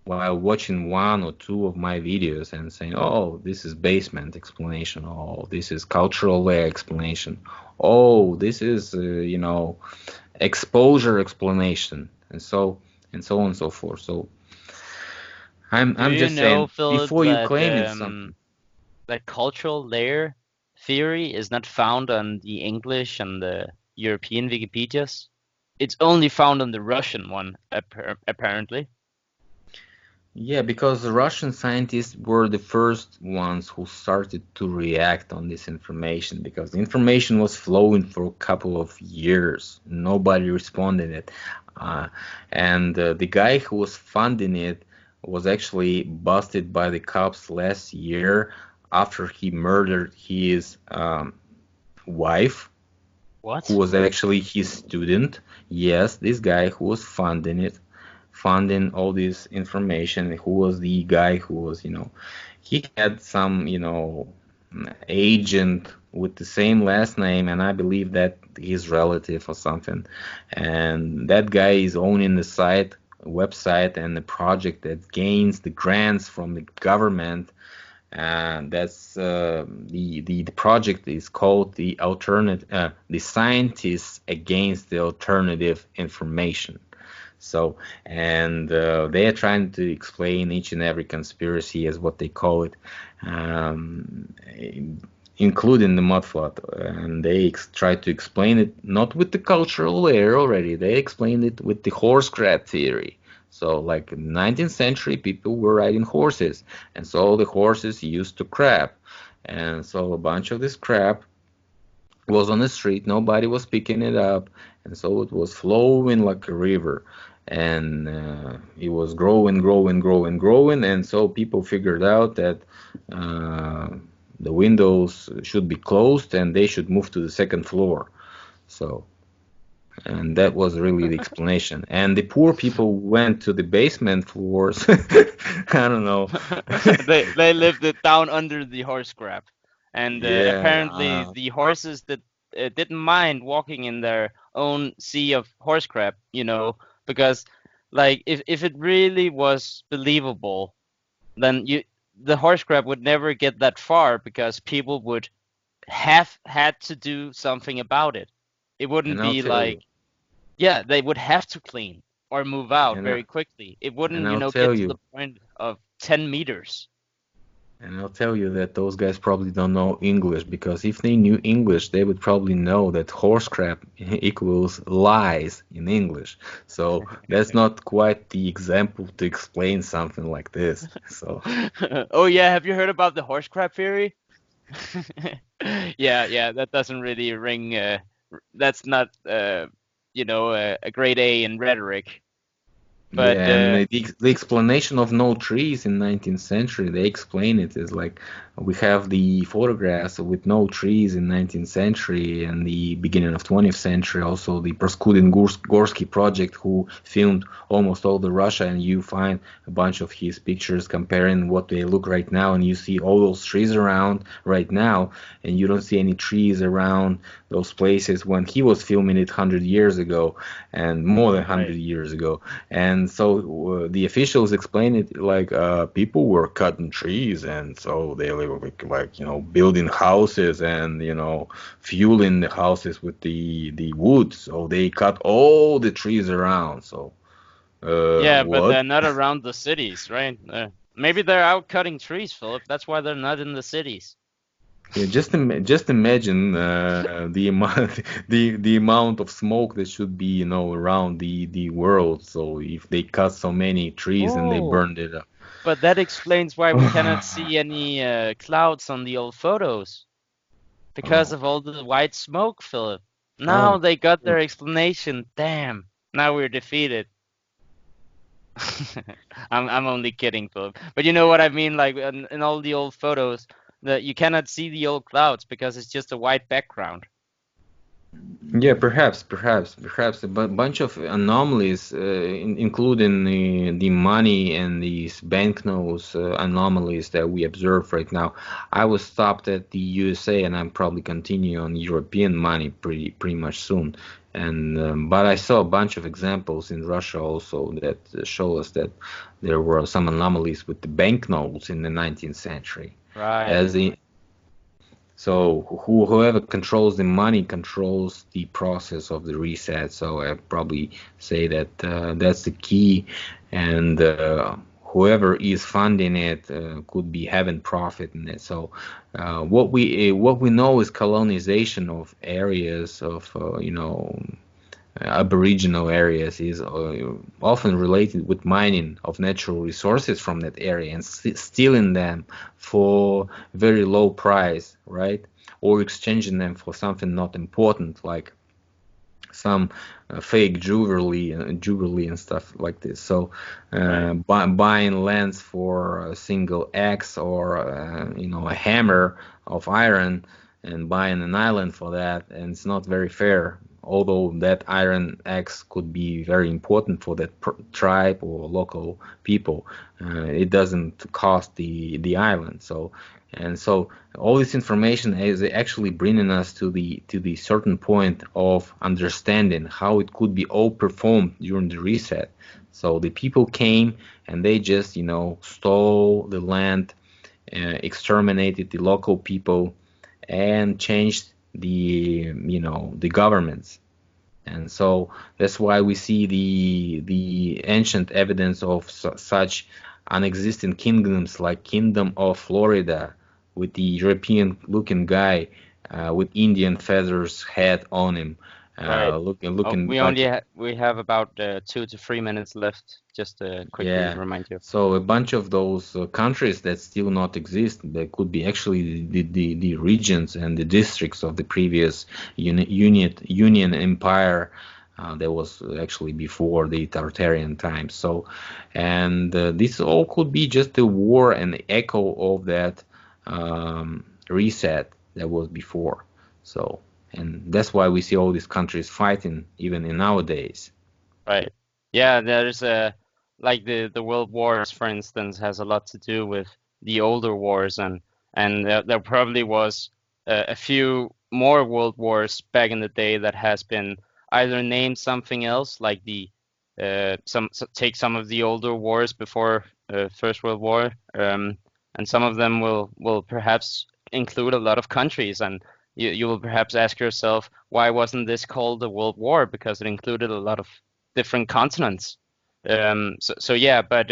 while watching one or two of my videos and saying, oh, this is basement explanation, oh, this is cultural layer explanation, oh, this is exposure explanation, and so on and so forth. So Do I'm you just know, saying, Philip, before you claim it's something. that cultural layer theory is not found on the English and the European Wikipedias? It's only found on the Russian one, apparently. Yeah, because the Russian scientists were the first ones who started to react on this information because the information was flowing for a couple of years. Nobody responded it. Uh, and the guy who was funding it was actually busted by the cops last year after he murdered his wife, who What? was actually his student. Yes, this guy who was funding it, funding all this information, who was the guy who was, he had some, agent with the same last name, and I believe that his relative or something. And that guy is owning the website and the project that gains the grants from the government, and that's the project is called the Scientists Against the Alternative Information. So, and they are trying to explain each and every conspiracy, as what they call it, um, including the mudflood, and they try to explain it not with the cultural layer already. They explained it with the horse crap theory. So, like in the 19th century, people were riding horses, and so the horses used to crap, and so a bunch of this crap was on the street. Nobody was picking it up, and so it was flowing like a river, and it was growing, growing, growing, growing, and so people figured out that uh, the windows should be closed and they should move to the second floor. So, and that was really the explanation. And the poor people went to the basement floors. I don't know. They lived it down under the horse crap, and Yeah. apparently the horses that didn't mind walking in their own sea of horse crap, because like if it really was believable, then the horse crap would never get that far because people would have had to do something about it. It wouldn't And I'll be tell you, like, yeah, they would have to clean or move out and I, very quickly. It and wouldn't, I'll get tell to the you, point of 10 meters. and I'll tell you that those guys probably don't know English, because if they knew English, they would probably know that horse crap equals lies in English. So that's not quite the example to explain something like this. So Oh yeah, have you heard about the horse crap theory? Yeah, that doesn't really ring. That's not, a grade A in rhetoric. But yeah, and the explanation of no trees in 19th century, they explain it as like we have the photographs with no trees in 19th century and the beginning of 20th century. Also, the Gorsky project, who filmed almost all the Russia, and you find a bunch of his pictures comparing what they look right now, and you see all those trees around right now, and you don't see any trees around those places when he was filming it 100 years ago and more than 100 right. years ago. And so the officials explain it like people were cutting trees, and so they were like building houses and fueling the houses with the wood. So they cut all the trees around. So Yeah, but what? they're not around the cities, right? Maybe they're out cutting trees, Philip. That's why they're not in the cities. Yeah, just imagine the amount the amount of smoke that should be around the world. So if they cut so many trees and they Oh, burned it up. but that explains why we cannot see any clouds on the old photos because Oh, of all the white smoke, Philip. Now oh, they got their explanation. Damn. Now we're defeated. I'm only kidding, Philip. But you know what I mean? Like in all the old photos, that you cannot see the old clouds because it's just a white background. yeah, perhaps a bunch of anomalies, including the money and these banknotes anomalies that we observe right now. I was stopped at the USA, and I'm probably continue on European money pretty much soon. And but I saw a bunch of examples in Russia also that show us that there were some anomalies with the banknotes in the 19th century, Right. as in, so whoever controls the money controls the process of the reset. So I probably say that that's the key, and whoever is funding it could be having profit in it. So what we know is colonization of areas of Aboriginal areas is often related with mining of natural resources from that area and stealing them for very low price, right? Or exchanging them for something not important, like some fake jewelry and stuff like this. So Right. buying lands for a single axe or a hammer of iron, and buying an island for that, and it's not very fair. Although that iron axe could be very important for that tribe or local people, it doesn't cost the island. So all this information is actually bringing us to the certain point of understanding how it could be all performed during the reset. So the people came and they just stole the land, exterminated the local people, and changed the governments. And so that's why we see the ancient evidence of such unexisting kingdoms, like Kingdom of Florida, with the European looking guy with Indian feathers head on him, Right. Oh, looking we like, only we have about 2 to 3 minutes left. Just to quickly yeah. remind you. So a bunch of those countries that still not exist, they could be actually the regions and the districts of the previous Union Empire that was actually before the Tartarian times. So, and this all could be just a war and the echo of that reset that was before. So, and that's why we see all these countries fighting even in nowadays. Right. Yeah, there's like the world wars, for instance, has a lot to do with the older wars, and there probably was a few more world wars back in the day that has been either named something else, like take some of the older wars before First World War, and some of them will perhaps include a lot of countries, and you will perhaps ask yourself, why wasn't this called a world war? Because it included a lot of different continents. So yeah, but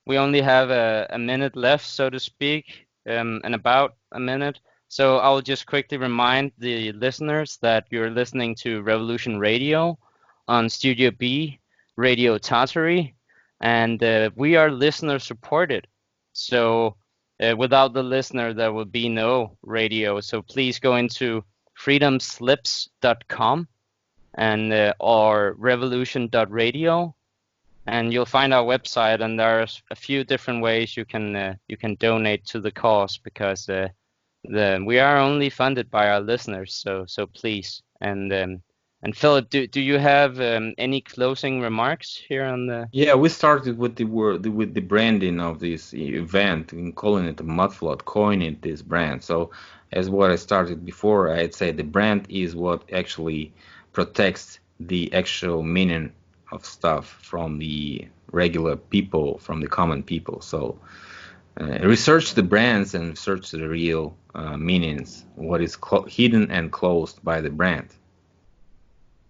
we only have a minute left, so to speak, and about a minute. So I'll just quickly remind the listeners that you're listening to Revolution Radio on Studio B, Radio Tartary, and we are listener supported. So without the listener, there will be no radio. So please go into freedomslips.com and or revolution.radio, and you'll find our website. And there's a few different ways you can donate to the cause, because we are only funded by our listeners. So please. And Philip, do you have any closing remarks here on the? Yeah, we started with the branding of this event and calling it a mudflood, coining this brand. So as what I started before, I'd say the brand is what actually protects the actual meaning of stuff from the regular people, from the common people. So research the brands and research the real meanings, what is hidden and closed by the brand.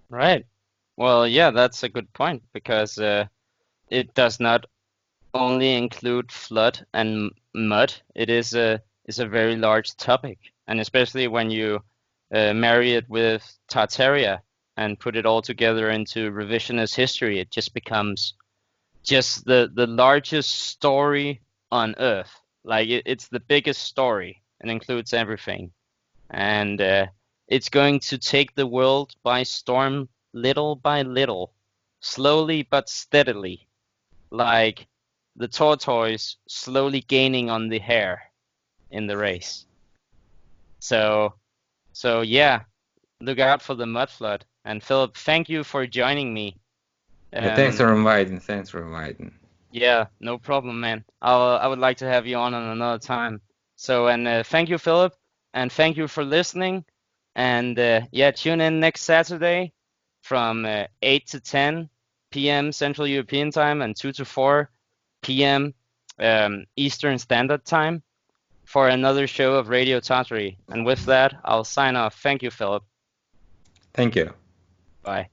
Right. Well, yeah, that's a good point, because it does not only include flood and mud. It is a very large topic, and especially when you marry it with Tartaria and put it all together into revisionist history, it just becomes just the largest story on Earth. Like it's the biggest story and includes everything, and it's going to take the world by storm, little by little, slowly but steadily, like the tortoise slowly gaining on the hare in the race. So yeah, look out for the mud flood. And Philip, thank you for joining me. Thanks for inviting. Thanks for inviting. Yeah, no problem, man. I would like to have you on another time. So, and thank you, Philip, and thank you for listening. And yeah, tune in next Saturday from 8 to 10 p.m. Central European Time and 2 to 4 p.m. Eastern Standard Time for another show of Radio Tartary. And with that, I'll sign off. Thank you, Philip. Thank you. Bye.